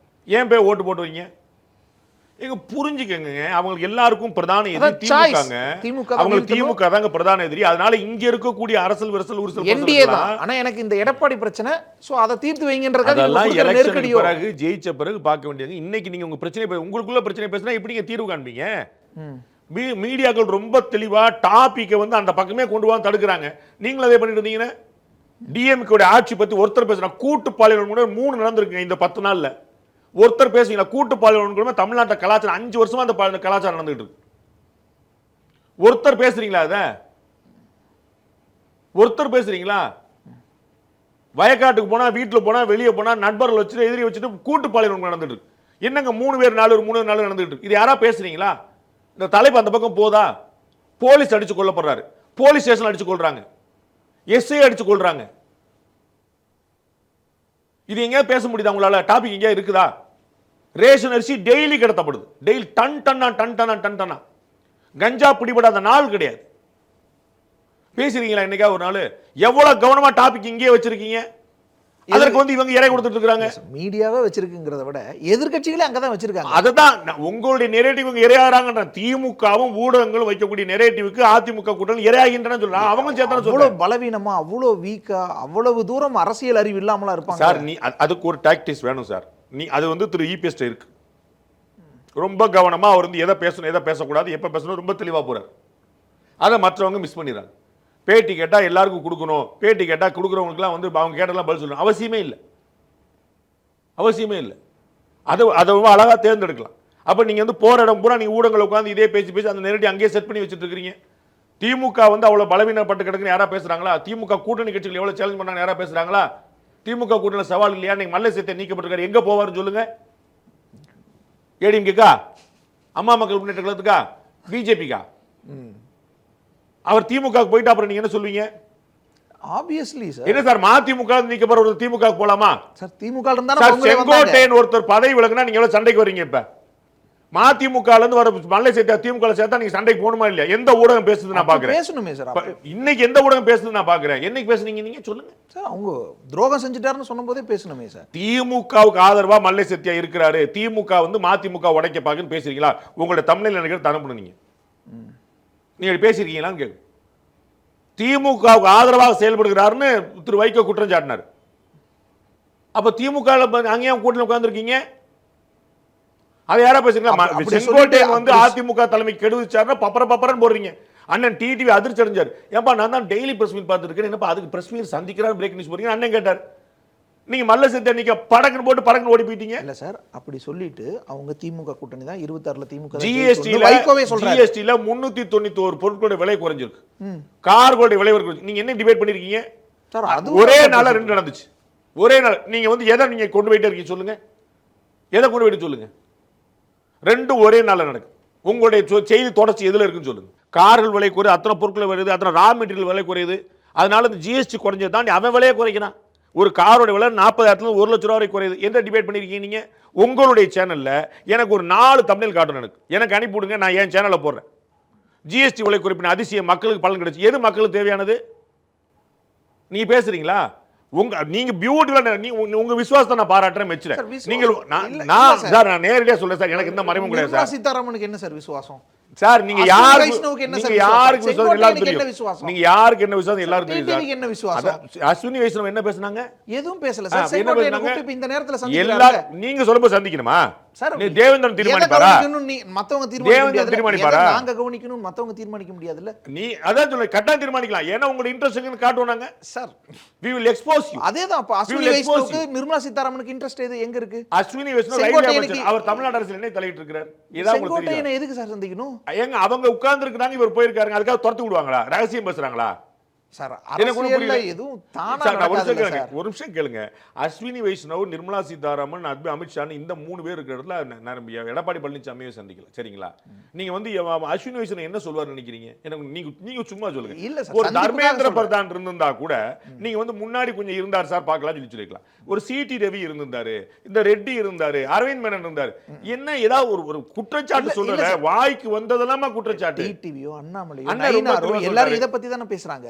ஏன் போய் ஓட்டு போட்டுவீங்க? எங்க புரிஞ்சுக்கங்க, அவங்களுக்கு எல்லாருக்கும் பிரதான எதிரி திமுக. அவங்களுக்கு திமுக தாங்க பிரதான எதிரி. அதனால இங்க இருக்கக்கூடிய அரசியல் விரசல் உருசல் என்டிஏ தான். ஆனா எனக்கு இந்த எடப்பாடி பிரச்சனை, சோ அதை தீர்த்து வைங்கன்றதுக்காக நெருக்கடி பிறகு ஜெயிச்ச பிறகு பார்க்க வேண்டியது. இன்னைக்கு நீங்க உங்க பிரச்சனை, உங்களுக்குள்ள பிரச்சனை பேசினா எப்படிங்க தீர்வு காண்பீங்க? மீடியாக்கள் ரொம்ப தெளிவா டாபிக்கை வந்து அந்த பக்கமே கொண்டு வந்து தடுக்கிறாங்க. நீங்களும் அதே பண்ணிட்டு இருந்தீங்கன்னா டிஎம்கே ஆட்சி பத்தி ஒருத்தர் பேசுனா கூட்டு பாலியல் கூட 3 நடந்திருக்குங்க இந்த 10 நாள்ல. ஒருத்தர் பேசுவீங்களா? கூட்டு பாலியல் தமிழ்நாட்டில் கலாச்சாரம் 5 வருஷமா அந்த கலாச்சாரம் நடந்துகிட்டு இருக்கு. ஒருத்தர் பேசுறீங்களா? அத ஒருத்தர் பேசுறீங்களா? வயக்காட்டுக்கு போனா, வீட்டுல போனா, வெளியே போனா, நண்பர்கள் வச்சுட்டு எதிரி வச்சுட்டு கூட்டு பாலியல் நடந்துட்டு இருக்கு. என்னங்க 3 பேர் 4 நடந்துட்டு இருக்கு. இது யாரா பேசுறீங்களா? இந்த தலைப்பு அந்த பக்கம் போதா? போலீஸ் அடிச்சு கொல்லப்படுறாரு, போலீஸ் ஸ்டேஷன் அடிச்சு கொள்றாங்க, எஸ்ஐ அடிச்சு கொள்றாங்க. இது எங்க பேச முடியுதா உங்களால? டாபிக் எங்க இருக்குதா? ரேஷன் அரிசி டெய்லி கடத்தப்படுது, டெய்லி டன் டன்னா. கஞ்சா பிடிபடாத நாள் கிடையாது. பேசுறீங்களா என்னைக்கா ஒரு நாள்? எவ்வளவு கவனமா டாபிக் இங்கே வச்சிருக்கீங்க, அதற்கு வந்து இவங்க இறை கொடுத்துட்டு இருக்காங்க. மீடியாவே வச்சிருக்குங்கிறத விட எதிர்க்கட்சிகளே அங்கதான் வச்சிருக்காங்க. அதுதான் உங்களுடைய நெரேட்டிவ் இரையாகிறாங்க. திமுகவும் ஊடகங்களும் வைக்கக்கூடிய நெரேட்டிவ்க்கு அதிமுக கூட்டணி இரையாகின்றன சொல்றாங்க. அவங்க சேர்த்தான சொல்றாங்க. அவ்வளவு பலவீனமா, அவ்வளவு வீக்கா, அவ்வளவு தூரம் அரசியல் அறிவு இல்லாமலா இருப்பாங்க சார். நீ அதுக்கு ஒரு டாக்டிக்ஸ் வேணும் சார். நீ அது வந்து திரு இபிஎஸ் இருக்கு. ரொம்ப கவனமா அவர் வந்து எதை பேசணும், எதை பேசக்கூடாது, எப்ப பேசணும் ரொம்ப தெளிவா போறாரு. அதை மற்றவங்க மிஸ் பண்ணிடுறாங்க. பேட்டி கேட்டா எல்லாருக்கும் கொடுக்கணும், பேட்டி கேட்டா கொடுக்குறவங்களுக்குலாம் வந்து அவங்க கேட்டெல்லாம் பதில் சொல்லணும் அவசியமே இல்லை, அவசியமே இல்லை. அதை அழகா தேர்ந்தெடுக்கலாம். அப்ப நீங்க வந்து போற இடம் பூரா நீங்க ஊடகங்கள் உட்காந்து இதே பேசி அந்த நேரடி அங்கேயே செட் பண்ணி வச்சுட்டு இருக்கீங்க. திமுக வந்து அவ்வளவு பலவீனப்பட்டு கிடக்குன்னு யாரா பேசுறாங்களா? திமுக கூட்டணி கட்சிகள் எவ்வளவு சேலஞ்ச் பண்ணாங்க யாரா பேசுறாங்களா? திமுக கூட்டணி சவால் இல்லையா? நீங்க மல்லை சேர்த்தை நீக்கப்பட்டிருக்காரு, எங்க போவாருன்னு சொல்லுங்க. ஏடிஎம்கேக்கா, அம்மா மக்கள் முன்னேற்ற கழகத்துக்கா, பிஜேபிக்கா? அவர் திமுக போயிட்டு அப்புறம் நீங்க என்ன சொல்வீங்க? Obviously sir. என்ன சார் மதிமுக நீக்கப்படுற ஒரு திமுக போலாமா சார்? திமுக இருந்தா செங்கோட்டையன் ஒருத்தர் பதவி விலகுனா நீங்க எவ்வளவு சண்டைக்கு வரீங்க? இப்ப மதிமுக இருந்து வர மல்லை சேர்த்தா திமுக சேர்த்தா நீங்க சண்டைக்கு போகணுமா இல்லையா? எந்த ஊடகம் பேசுது நான் பாக்குறேன். பேசணுமே சார். இன்னைக்கு எந்த ஊடகம் பேசுது நான் பாக்குறேன். என்னைக்கு பேசுனீங்க நீங்க சொல்லுங்க சார். அவங்க துரோகம் செஞ்சுட்டாருன்னு சொன்னபோதே பேசணுமே சார். திமுகவுக்கு ஆதரவா மல்லை சத்தியா இருக்கிறாரு, திமுக வந்து மதிமுக உடைக்க பாக்குன்னு பேசுறீங்களா? உங்களோட தமிழில் நினைக்கிற தரப்பு நீங்க பேசிருக்கீங்களான்னு கேட்கும். திமுகவுக்கு ஆதரவாக செயல்படுகிறாருன்னு திரு வைகோ குற்றம் சாட்டினார். அப்ப திமுக அங்கேயும் கூட்டணி உட்கார்ந்துருக்கீங்க. அதை யாரா பேசுறீங்களா? செங்கோட்டையன் வந்து அதிமுக தலைமை கெடுவிச்சாருன்னா பப்பரன்னு போடுறீங்க. அண்ணன் டிடிவி அதிர்ச்சி அடைஞ்சார். ஏன்பா நான் தான் டெய்லி பிரஸ் மீட் பார்த்துருக்கேன், என்னப்பா அதுக்கு பிரஸ் மீட் சந்திக்கிறார் பிரேக் நியூஸ் போறீங்க அண்ணன் கேட்டார். நீங்க மல்ல சேர்த்து நீங்க படக்குன்னு போட்டு படக்குன்னு ஓடி போயிட்டீங்க. இல்ல சார், அப்படி சொல்லிட்டு அவங்க திமுக கூட்டணி தான் 26ல திமுக ஜிஎஸ்டில 391 பொருட்களுடைய விலை குறைஞ்சிருக்கு, கார்களுடைய விலை குறைஞ்சிருக்கு. நீங்க என்ன டிபேட் பண்ணிருக்கீங்க சார்? அது ஒரே நாள்ல 2 நடந்துச்சு. ஒரே நாள் நீங்க வந்து எதை நீங்க கொண்டு போயிட்டே இருக்கீங்க சொல்லுங்க? எதை கொண்டு போயிட்டு சொல்லுங்க? 2 ஒரே நாள்ல நடக்கும். உங்களுடைய செய்தி தொடர்ச்சி எதுல இருக்குன்னு சொல்லுங்க? கார்கள் விலை குறையுது, அத்தனை பொருட்கள் வருது, அத்தனை ரா மெட்டீரியல் விலை குறையுது, அதனால இந்த ஜிஎஸ்டி குறைஞ்சதை தாண்டி அவன் விலையை குறைக்கிறான். ஒரு காரோட விலை 40,000 1 லட்சம் ரூபாய் குறையுது. எந்த டிபேட் பண்ணிருக்கீங்க நீங்க? உங்களுடைய சேனல்ல எனக்கு ஒரு 4 தம்ப்நெயில் காட்டணும், எனக்கு அனுப்பிவிடுங்க, நான் என் சேனல்ல போடுறேன். ஜிஎஸ்டி விலை குறைப்பின் அதிசயம் மக்களுக்கு பலன் கிடைச்சு. எது மக்களுக்கு தேவையானது? நீங்க பேசுறீங்களா? நீங்க பியூட்டிஃபுல்லா உங்க விசுவாசத்தை நான் பாராட்டுறேன், மெச்சுறேன். நீங்க நான் நேரடியா சொல்றேன் சார், எனக்கு இந்த மறைமும் கிடையாது சார். சீதாராமனுக்கு என்ன சார் விசுவாசம் சார்? நீங்க யாருக்கு என்ன விசுவாசம்? நீங்க யாருக்கு என்ன விசுவாசம் எல்லாரும் தெரியும். என்ன விசுவாசம்? அஸ்வினி வைஷ்ணவ் என்ன பேசுனாங்க? எதுவும் பேசல சார். செங்கோட்டையன் இந்த நேரத்துல சந்திக்கிறாங்க. நீங்க சொல்லும்போது சந்திக்கணுமா? நீ தேவேந்திரன் தீர்மானிப்பாரா? மத்தவங்க தீர்மானிப்பாரா? நாங்க கவனிக்கணும், மத்தவங்க தீர்மானிக்க முடியாதுல்ல. நீ அதான் சொல்ல கட்டாயம் தீர்மானிக்கலாம். ஏன்னா உங்க இன்ட்ரெஸ்ட் காட்டுவாங்க sir. we will expose you. அதேதான். அப்ப அஸ்வினி வைஷ்ணவுக்கு நிர்மலா சீதாராமனுக்கு இன்ட்ரெஸ்ட் எங்க இருக்கு? அஸ்வினி வைஷ்ணவ் ரயில்வே அமைச்சர், அவர் தமிழ்நாடு அரசியல் என்ன தலையிட்டு இருக்காரு? ஏதாவது உங்களுக்கு தெரியுமா? எதுக்கு சார் சந்திக்கணும்? ஏங்க அவங்க உட்கார்ந்து இருக்காங்க, இவர் போயிருக்காங்க, அதுக்காக துரத்து விடுவாங்களா? ரகசியம் பேசுறாங்களா சார்? அரசியல்ல எதுவும் தானா நடக்காது சார். ஒரு நிமிஷம் கேளுங்க. அஸ்வினி வைஷ்ணவ், நிர்மலா சீதாராமன், அமித்ஷா இந்த 3 பேர் இருக்கிற இடத்துல எடப்பாடி பழனிசாமியை சந்திக்கல, சரிங்களா? நீங்க வந்து அஸ்வினி வைஷ்ணவ் என்ன சொல்வார் நினைக்கிறீங்க? எனக்கு நீங்க சும்மா சொல்லுங்க. இல்ல சார், ஒரு தர்மேந்திர பிரதான் இருந்தா கூட நீங்க வந்து முன்னாடி கொஞ்சம் இருந்தார் சார் பார்க்கலாம் சொல்லிக்கலாம். ஒரு சிடி ரவி இருந்தாரு, இந்த ரெட்டி இருந்தாரு, அரவிந்த் மேனன் இருந்தாரு. என்ன ஏதாவது ஒரு குற்றச்சாட்டு சொல்ற வாய்க்கு வந்ததெல்லாம் குற்றச்சாட்டு. டிடிவியோ அண்ணாமலையோ நயினாரோ எல்லாரும் இத பத்தி தானே பேசுறாங்க.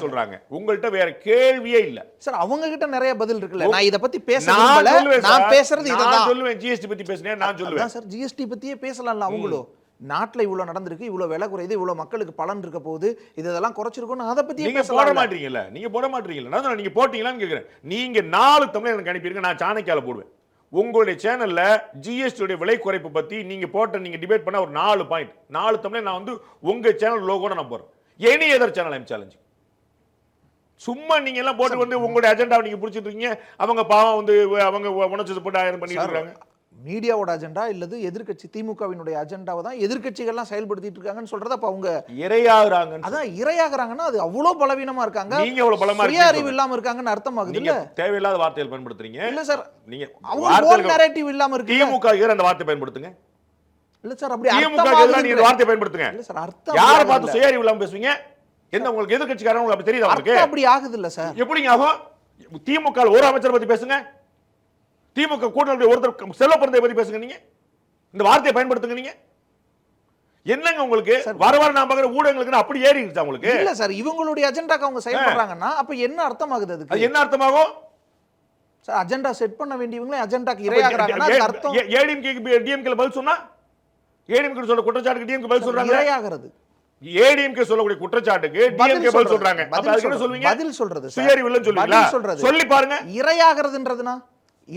சொல்றாங்க. உங்கள்ட்ட வேற கேள்வியே இல்ல சார். அவங்க கிட்ட நிறைய பதில் இருக்குல்ல. நான் இத பத்தி பேசறேன், நான் பேசுறது இதுதான். நான் சொல்லுவேன் ஜிஎஸ்டி பத்தி பேசுறேன், நான் சொல்லுவேன் சார். ஜிஎஸ்டி பத்தியே பேசலாம்ல அவங்களும். நாட்டுல இவ்வளவு நடந்திருக்கு, இவ்வளவு விலை குறையுது, இவ்வளவு மக்களுக்கு பலன் இருக்க போகுது, இதெல்லாம் குறைச்சிருக்கோம், அத பத்தி நீங்க போட மாட்டீங்கல்ல. நீங்க போட மாட்டீங்கல்ல, நீங்க போட்டீங்களான்னு கேக்குறேன். நீங்க 4 தமிழ் எனக்கு அனுப்பியிருங்க, நான் சாணக்கியால போடுவேன். உங்களுடைய சேனல்ல ஜிஎஸ்டி விலை குறைப்பு பத்தி நீங்க போட்ட நீங்க டிபேட் பண்ண ஒரு 4 பாயிண்ட் 4 தமிழ் நான் வந்து உங்க சேனல் லோகோட நான் போறேன். Any other channel I'm challenging. சும்மா நீங்க எல்லாம் போட்டு வந்து உங்களுடைய அஜெண்டாவை நீங்க புடிச்சிட்டு இருக்கீங்க. அவங்க பாவம் வந்து அவங்க உணர்ச்சி போட்டு ஆயிரம் பண்ணிட்டு இருக்காங்க. மீடியாவோட அஜெண்டா இல்லது எதிர்க்கட்சி திமுகவினுடைய அஜெண்டாவை தான் எதிர்க்கட்சிகள்லாம் செயல்படுத்திட்டு இருக்காங்கன்னு சொல்றத அப்ப அவங்க இரையாகுறாங்க. அதான் இரையாகிறாங்கன்னா அது அவ்வளவு பலவீனமா இருக்காங்க, நீங்க எவ்வளவு பலமா சுய அறிவு இல்லாம இருக்காங்கன்னு அர்த்தமாகுது நீங்க இல்ல? தேவையில்லாத வார்த்தைகள் பயன்படுத்துறீங்க. இல்ல சார், நீங்க அவங்க ஓன் நரேட்டிவ் இல்லாம இருக்கு. திமுக எதிராக அந்த வார்த்தை பயன்படுத்துங்க. இல்ல சார், அப்படி திமுக எதிராக நீங்க வார்த்தை பயன்படுத்துங்க. இல்ல சார், அர்த்தம் யார பார்த்து சுய அறிவு இல்லாம பேசுவீங்க? என்ன உங்களுக்கு எதிர்க்கட்சிக்காரங்க உங்களுக்கு அப்படி தெரியுதா உங்களுக்கு? அர்த்தம் அப்படி ஆகுது இல்ல சார். எப்படிங்க ஆகும்? திமுக ஒரு அமைச்சர் பத்தி பேசுங்க, திமுக கூட்டணி ஒருத்தர் செல்வப்பிறந்தை பத்தி பேசுங்க, நீங்க இந்த வார்த்தையை பயன்படுத்துங்க. நீங்க என்னங்க உங்களுக்கு வர வர நான் பார்க்குற ஊடகங்களுக்கு அப்படி ஏறி இருந்துச்சா உங்களுக்கு? இல்ல சார், இவங்களுடைய அஜெண்டாக்கு அவங்க செயல்படுறாங்கன்னா அப்ப என்ன அர்த்தமாகுது அதுக்கு? அது என்ன அர்த்தமாகும் சார்? அஜெண்டா செட் பண்ண வேண்டியவங்களே அஜெண்டாக்கு இரையாகறாங்கன்னா அது அர்த்தம் ஏடிஎம்கே டிஎம்கே பதில் சொன்னா ஏடிஎம்கே சொல்ற குற்றச்சாட்டுக்கு டிஎம்கே பதில் சொல்றாங்க. இரையாகிறது ஏடிஎம்கே சொல்லக்கூடிய குற்றச்சாட்டுக்கு டிஎம்கே பதில் சொல்றாங்க. அப்ப அதுக்கு என்ன சொல்வீங்க? பதில் சொல்றது சார். சுயறிவு இல்லன்னு சொல்வீங்களா? சொல்லி பாருங்க. இரையாகிறதுன்றதுனா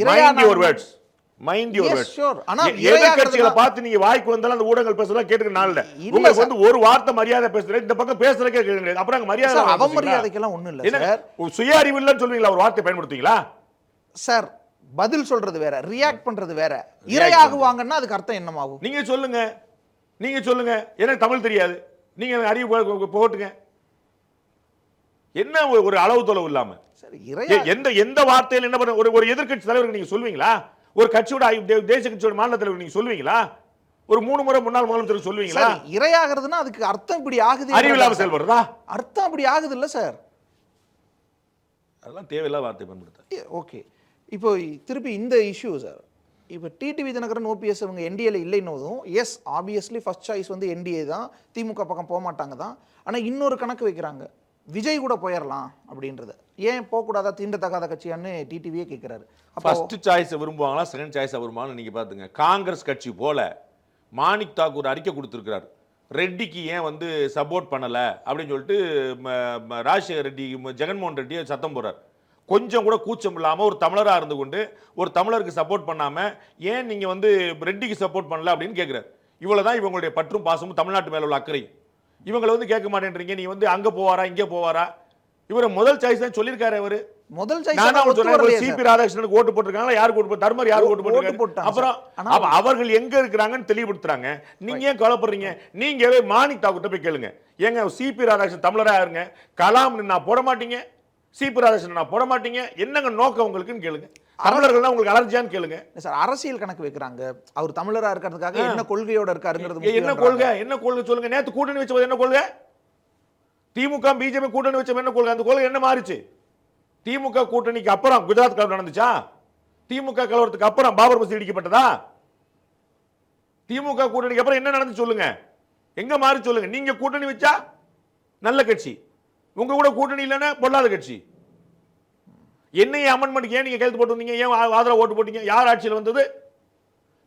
mind your words, mind your words. Sure. ஆனா எதிர்க்கட்சிகளை பார்த்து நீங்க வாய்க்கு வந்தாலும் அந்த ஊடகங்கள் பேசலாம் கேட்டுக்க நாள்ல உங்களுக்கு வந்து ஒரு வார்த்தை மரியாதை பேசுறேன், இந்த பக்கம் பேசுறதுக்கே கேக்குறீங்க. அப்புறம் அங்க மரியாதை அவமரியாதைக்கெல்லாம் ஒண்ணும் இல்ல சார். சுய அறிவு இல்லன்னு சொல்வீங்களா? ஒரு வார்த்தை பயன்படுத்துவீங்களா சார்? பதில் சொல்றது வேற, ரியாக்ட் பண்றது வேற. இரையாகுவாங்கன்னா அதுக்கு அர்த்தம் என்னமாகும்? நீங்க சொல்லுங்க, நீங்க சொல்லுங்க. எனக்கு தமிழ் தெரியாது, நீங்க அறிவு போட்டுங்க. என்ன ஒரு அளவு தொலைவு இல்லாம எந்த எந்த வார்த்தையில் என்ன பண்ண ஒரு எதிர்க்கட்சி தலைவருக்கு நீங்க சொல்வீங்களா? ஒரு கட்சியோட தேசிய கட்சியோட மாநில தலைவர் நீங்க சொல்வீங்களா? ஒரு 3 முறை முன்னாள் முதலமைச்சர் சொல்வீங்களா? இரையாகிறதுனா அதுக்கு அர்த்தம் இப்படி ஆகுது, அறிவு இல்லாம செயல்படுறதா? அர்த்தம் அப்படி ஆகுது இல்ல சார்? அதெல்லாம் தேவையில்லாத வார்த்தை பயன்படுத்த. ஓகே, இப்போ திருப்பி இந்த இஷ்யூ சார், இப்போ டிடிவி தினகரன் ஓபிஎஸ் அவங்க என்டிஏல இல்லைன்னதும் எஸ் ஆப்வியஸ்லி ஃபர்ஸ்ட் சாய்ஸ் வந்து என்டிஏ தான், திமுக பக்கம் போக மாட்டாங்க தான். ஆனால் இன்னொரு கணக்கு வைக்கிறாங்க, விஜய் கூட போயிடலாம் அப்படின்றது. ஏன் போகக்கூடாதா, தீண்டத்தகாத கட்சியான்னு டிடிவியே கேட்குறாரு. ஃபர்ஸ்ட் சாய்ஸ் விரும்புவாங்களா செகண்ட் சாய்ஸ் விரும்புவாங்கன்னு நீங்கள் பார்த்துங்க. காங்கிரஸ் கட்சி போல மாணிக் தாக்கூர் அறிக்கை கொடுத்துருக்கிறார், ரெட்டிக்கு ஏன் வந்து சப்போர்ட் பண்ணலை அப்படின்னு சொல்லிட்டு ராஜசேகர் ரெட்டி ஜெகன்மோகன் ரெட்டியை சத்தம் போடுறார். கொஞ்சம் கூட கூச்சம் இல்லாமல் ஒரு தமிழராக இருந்து கொண்டு ஒரு தமிழருக்கு சப்போர்ட் பண்ணாமல் ஏன் நீங்கள் வந்து ரெட்டிக்கு சப்போர்ட் பண்ணல அப்படின்னு கேட்குறாரு. இவ்வளோ தான் இவங்களுடைய பற்றும் பாசமும் தமிழ்நாட்டு மேலே உள்ள அக்கறை. இவங்களை வந்து கேட்க மாட்டேன்றீங்க. நீ வந்து அங்கே போவாரா இங்கே போவாரா? இவர் முதல் சாய்ஸ் தான் சொல்லியிருக்காரு. அவர் முதல் சாய்ஸ் சிபி ராதாகிருஷ்ணனுக்கு ஓட்டு போட்டிருக்காங்களா? யாருக்கு ஓட்டு போட்டு தர்மர் யாருக்கு ஓட்டு போட்டிருக்காங்க? அப்புறம் அவர்கள் எங்க இருக்கிறாங்கன்னு தெளிவுபடுத்துறாங்க. நீங்க ஏன் கவலைப்படுறீங்க? நீங்க மாணிக் தாக்கூர் போய் கேளுங்க, ஏங்க சிபி ராதாகிருஷ்ணன் தமிழரா இருங்க, கலாம் நான் போட மாட்டீங்க, சிபி ராதாகிருஷ்ணன் நான் போட மாட்டீங்க, என்னங்க நோக்கம் உங்களுக்குன்னு கேளுங்க. தமிழர்கள் உங்களுக்கு அலர்ஜியான்னு கேளுங்க. சார் அரசியல் கணக்கு வைக்கிறாங்க, அவர் தமிழரா இருக்கிறதுக்காக என்ன கொள்கையோட இருக்காருங்கிறது. என்ன கொள்கை, என்ன கொள்கை சொல்லுங்க. நேத்து கூட்டணி வச்சது என்ன கொள்கை? திமுக பிஜேபி கூட்டணி வச்ச என்ன கொள்கை? அந்த கொள்கை என்ன மாறிச்சு? திமுக கூட்டணிக்கு அப்புறம் குஜராத் கலவரம் நடந்துச்சா? திமுக கலவரத்துக்கு அப்புறம் பாபர் மசூதி இடிக்கப்பட்டதா? திமுக கூட்டணிக்கு அப்புறம் என்ன நடந்து சொல்லுங்க, எங்க மாறி சொல்லுங்க. நீங்க கூட்டணி வச்சா நல்ல கட்சி, உங்க கூட கூட்டணி இல்லைன்னா பொல்லாத கட்சி. என்னைய அமெண்ட்மெண்ட் ஏன் நீங்க கையெழுத்து போட்டு வந்தீங்க? ஏன் ஆதரவு ஓட்டு போட்டீங்க? யார் ஆட்சியில் வந்தது?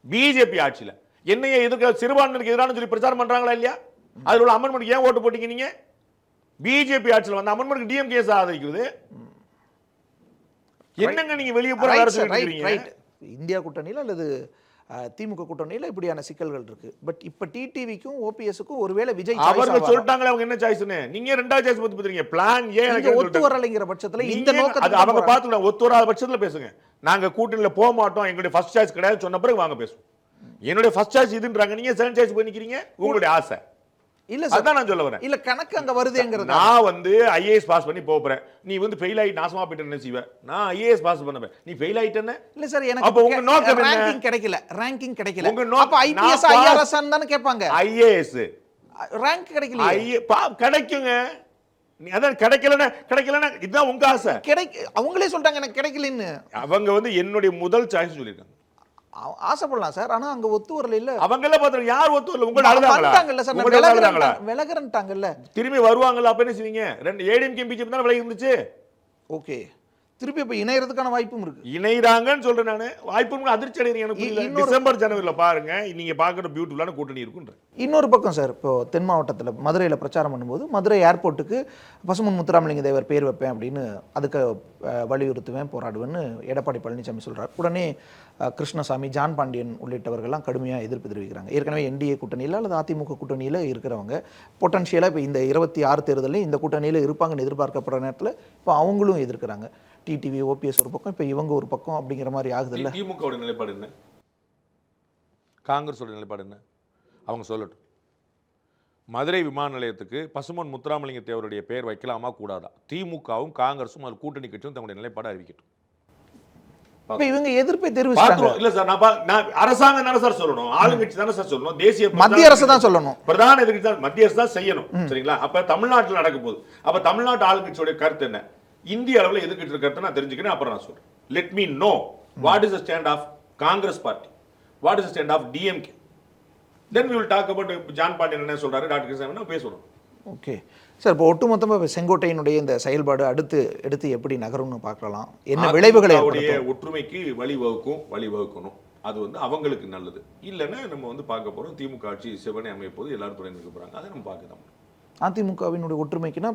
பிஜேபி ஆட்சியில். என்னைய எதிர்க்க சிறுபான்மைக்கு எதிரான சொல்லி பிரச்சாரம் பண்றாங்களா இல்லையா? அதில் உள்ள அமெண்ட்மெண்ட் ஏன் ஓட்டு போட்டீங்க நீங்க? பிஜேபி ஆட்சியில் வந்த அமெண்ட்மெண்ட் டிஎம்கே ஆதரிக்கிறது. என்னங்க நீங்க வெளியே போற வேற சொல்றீங்க? இந்தியா கூட்டணியில அல்லது திமுக கூட்டணியில இப்படியான சிக்கல்கள் இருக்கு. பட் இப்ப டிடிவிக்கும் ஓபிஎஸ்க்கும் ஒருவேளை விஜய் அவர்கள் சொல்லிட்டாங்களே அவங்க என்ன சாய்ஸ்னு. நீங்க ரெண்டாவது சாய்ஸ் பத்தி பேசுறீங்க. பிளான் ஏ எனக்கு ஒத்து வரலைங்கிற பட்சத்துல இந்த நோக்கத்தை அவங்க பாத்துக்கலாம். ஒத்து வராத பட்சத்துல பேசுங்க. நாங்க கூட்டணியில போக மாட்டோம், எங்களுடைய ஃபர்ஸ்ட் சாய்ஸ் கிடையாது சொன்ன பிறகு வாங்க பேசுவோம். என்னுடைய ஃபர்ஸ்ட் சாய்ஸ் இதுன்றாங்க, நீங்க செகண்ட் சாய்ஸ் போய் நிக்கிறீங்க. உங்களுடைய ஆசை இல்ல சார், அதான் நான் சொல்ல வரேன். இல்ல கணக்கு அங்க வருதுங்கிறது. நான் வந்து ஐஏஎஸ் பாஸ் பண்ணி போறேன், நீ வந்து ஃபெயில் ஆகி நாசமா போயிட்டேன்னு செய்வ. நான் ஐஏஎஸ் பாஸ் பண்ணவேன், நீ ஃபெயில் ஆயிட்டேன்னு. இல்ல சார், எனக்கு அப்ப உங்க நோக்கம் என்ன? ரேங்கிங் கிடைக்கல, ரேங்கிங் கிடைக்கல. உங்க நோக்கம் அப்ப ஐபிஎஸ் ஐஆர்எஸ் தான கேட்பாங்க. ஐஏஎஸ் ரேங்க் கிடைக்கல. கிடைக்குங்க. நீ அதான் கிடைக்கலன்னா இதுதான் உங்க ஆசை. அவங்களே சொல்றாங்க எனக்கு கிடைக்கலன்னு. அவங்க வந்து என்னுடைய முதல் சாய்ஸ் சொல்லிருக்காங்க. ஆசைப்படலாம் சார், ஆனா அங்க ஒத்து வரல. இல்ல அவங்க எல்லாம் பாத்து யார் ஒத்து வரல? உங்க அழுதாங்களா? சார் விலகறன்ட்டாங்கல்ல, திரும்பி வருவாங்கல்ல. அப்ப என்ன செய்வீங்க? ரெண்டு ஏடிஎம்கே பிஜேபி தான் விலகி இருந்துச்சு. ஓகே, திருப்பி இப்ப இணையறதுக்கான வாய்ப்பும் இருக்கு. இணையறாங்கன்னு சொல்றேன் நானு. வாய்ப்பும் அதிர்ச்சி அடைறீங்க. எனக்கு டிசம்பர் ஜனவரில பாருங்க, நீங்க பாக்குற பியூட்டிஃபுல்லான கூட்டணி இருக்குன்ற. இன்னொரு பக்கம் சார், இப்போ தென் மாவட்டத்தில் மதுரையில் பிரச்சாரம் பண்ணும்போது மதுரை ஏர்போர்ட்டுக்கு பசுமன் முத்துராமலிங்க தேவர் பேர் வைப்பேன் அப்படின்னு அதுக்கு வலியுறுத்துவேன், போராடுவேன்னு எடப்பாடி பழனிசாமி சொல்றார். உடனே கிருஷ்ணசாமி, ஜான் பாண்டியன் உள்ளிட்டவர்கள்லாம் கடுமையாக எதிர்ப்பு தெரிவிக்கிறாங்க. ஏற்கனவே என்டிஏ கூட்டணியில் அல்லது அதிமுக கூட்டணியில் இருக்கிறவங்க பொட்டன்ஷியலாக இப்போ இந்த 26 தேர்தலில் இந்த கூட்டணியில் இருப்பாங்கன்னு எதிர்பார்க்கப்படுற நேரத்தில் இப்போ அவங்களும் எதிர்க்கிறாங்க. டிடிவி ஓபிஎஸ் ஒரு பக்கம், இப்போ இவங்க ஒரு பக்கம் அப்படிங்கிற மாதிரி ஆகுது இல்லை? திமுக நிலைப்பாடு என்ன? காங்கிரஸோட நிலைப்பாடு என்ன? அவங்க சொல்லட்டும். மதுரை விமான நிலையத்துக்கு பசும்பொன் முத்துராமலிங்க தேவருடைய பெயர் வைக்கலாமா கூடாதா? திமுகவும் காங்கிரஸும் அது கூட்டணி கட்சியும் தங்களுடைய நிலைப்பாடு அறிவிக்கட்டும். இப்ப இவங்க எதிர்ப்பை தெரிவிச்சாங்க. இல்ல சார், நான் அரசாங்கம் தானே சார் சொல்லணும், ஆளுங்கட்சி தானே சார் சொல்லணும், தேசிய மத்திய அரசு தான் சொல்லணும், பிரதான எதிர்க்கட்சி தான் மத்திய அரசு தான் செய்யணும். சரிங்களா? அப்ப தமிழ்நாட்டில் நடக்க போகுது. அப்ப தமிழ்நாட்டு ஆளுங்கட்சியோட கருத்து என்ன, இந்திய அளவில் எதிர்க்கட்சி கருத்து நான் தெரிஞ்சுக்கிறேன். அப்புறம் நான் சொல்றேன். Let me know what is the stand of Congress party, what is the stand of DMK. Then we will talk about John Pandian என்ன சொல்றாரு, டாக்டர் கிருஷ்ணன் பேசணும். ஓகே சார், இப்போ ஒட்டுமொத்தமாக செங்கோட்டையினுடைய இந்த செயல்பாடு எடுத்து எப்படி நகரும்னு பார்க்கலாம், என்ன விளைவுகளை ஒற்றுமைக்கு வழிவகுக்கணும். அது வந்து அவங்களுக்கு நல்லது. இல்லைன்னா நம்ம பார்க்க போறோம் திமுக ஆட்சி சிவனை அமைய போது எல்லாரும் துணை நிற்க போறாங்க. அதை நம்ம பார்க்கலாம். அதிமுகவினுடைய ஒற்றுமைக்குன்னா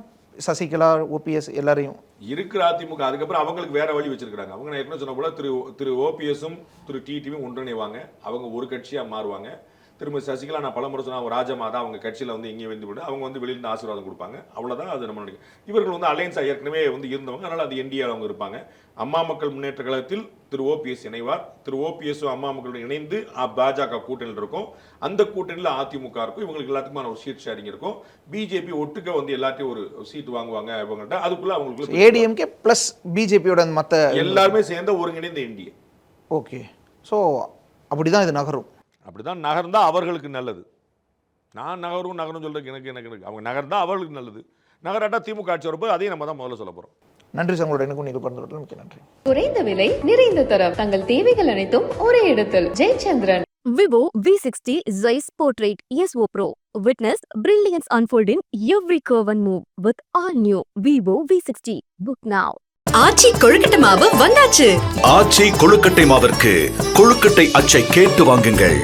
சசிகலா, ஓபிஎஸ் எல்லாரையும் இருக்கிற அதிமுக அதுக்கப்புறம் அவங்களுக்கு வேற வழி வச்சிருக்காங்க. அவங்க ஏற்கனவே சொன்ன போல திரு ஓபிஎஸும் திரு டிடிவியும் ஒன்றிணைவாங்க. அவங்க ஒரு கட்சியா மாறுவாங்க. திரும்ப சசிகலா நான் பலமுறை சொன்னா ராஜமாதா அவங்க கட்சியில் எங்கேயும் வந்து விட்டு அவங்க வெளியிலிருந்து ஆசீர்வாதம் கொடுப்பாங்க. அவ்வளோதான் அது நம்ம நினைக்கிறோம். இவர்கள் அலையன்ஸா ஏற்கனவே இருந்தவங்க. அதனால அது என்டிஏ அவங்க இருப்பாங்க. அம்மா மக்கள் முன்னேற்ற கழகத்தில் திரு ஓபிஎஸ் இணைவார். திரு ஓபிஎஸ் அம்மா மக்களுடன் இணைந்து பாஜக கூட்டணியில் இருக்கும். அந்த கூட்டணியில் அதிமுக இருக்கும். இவங்களுக்கு எல்லாத்துக்குமான ஒரு சீட் ஷேரிங் இருக்கும். பிஜேபி ஒட்டுக்க எல்லாத்தையும் ஒரு சீட் வாங்குவாங்க இவங்கள்ட்ட. அதுக்குள்ள அவங்களுக்கு ஏடிஎம்கே பிளஸ் பிஜேபியோட மற்ற எல்லாருமே சேர்ந்த ஒருங்கிணைந்த என்டிஏ. ஓகே, ஸோ அப்படிதான் இது நகரும். அப்படிதான் நகர்ந்தா அவர்களுக்கு நல்லது. நான் நகரும் சொல்றதுக்கு எனக்கு அவங்க நகர்ந்தா அவர்களுக்கு நல்லது. நகராட்டா திமுக ஆட்சி வரப்போ அதையும் நம்ம தான் முதல்ல சொல்ல போறோம். நன்றி சார், உங்களோட எனக்கு நீங்கள் பகிர்ந்ததுக்கு மிக்க நன்றி. குறைந்த விலை, நிறைந்த தரம், தங்கள் தேவைகள் அனைத்தும் ஒரே இடத்தில். Jayachandran. Vivo V60 Zeiss Portrait ESO Pro. Witness brilliance unfold in every curve and move with all new Vivo V60. Book now. ஆச்சி கொழுக்கட்டை மாவு வந்தாச்சு. ஆச்சி கொழுக்கட்டை மாவிற்கு கொழுக்கட்டை அச்சை கேட்டு வாங்குங்கள்.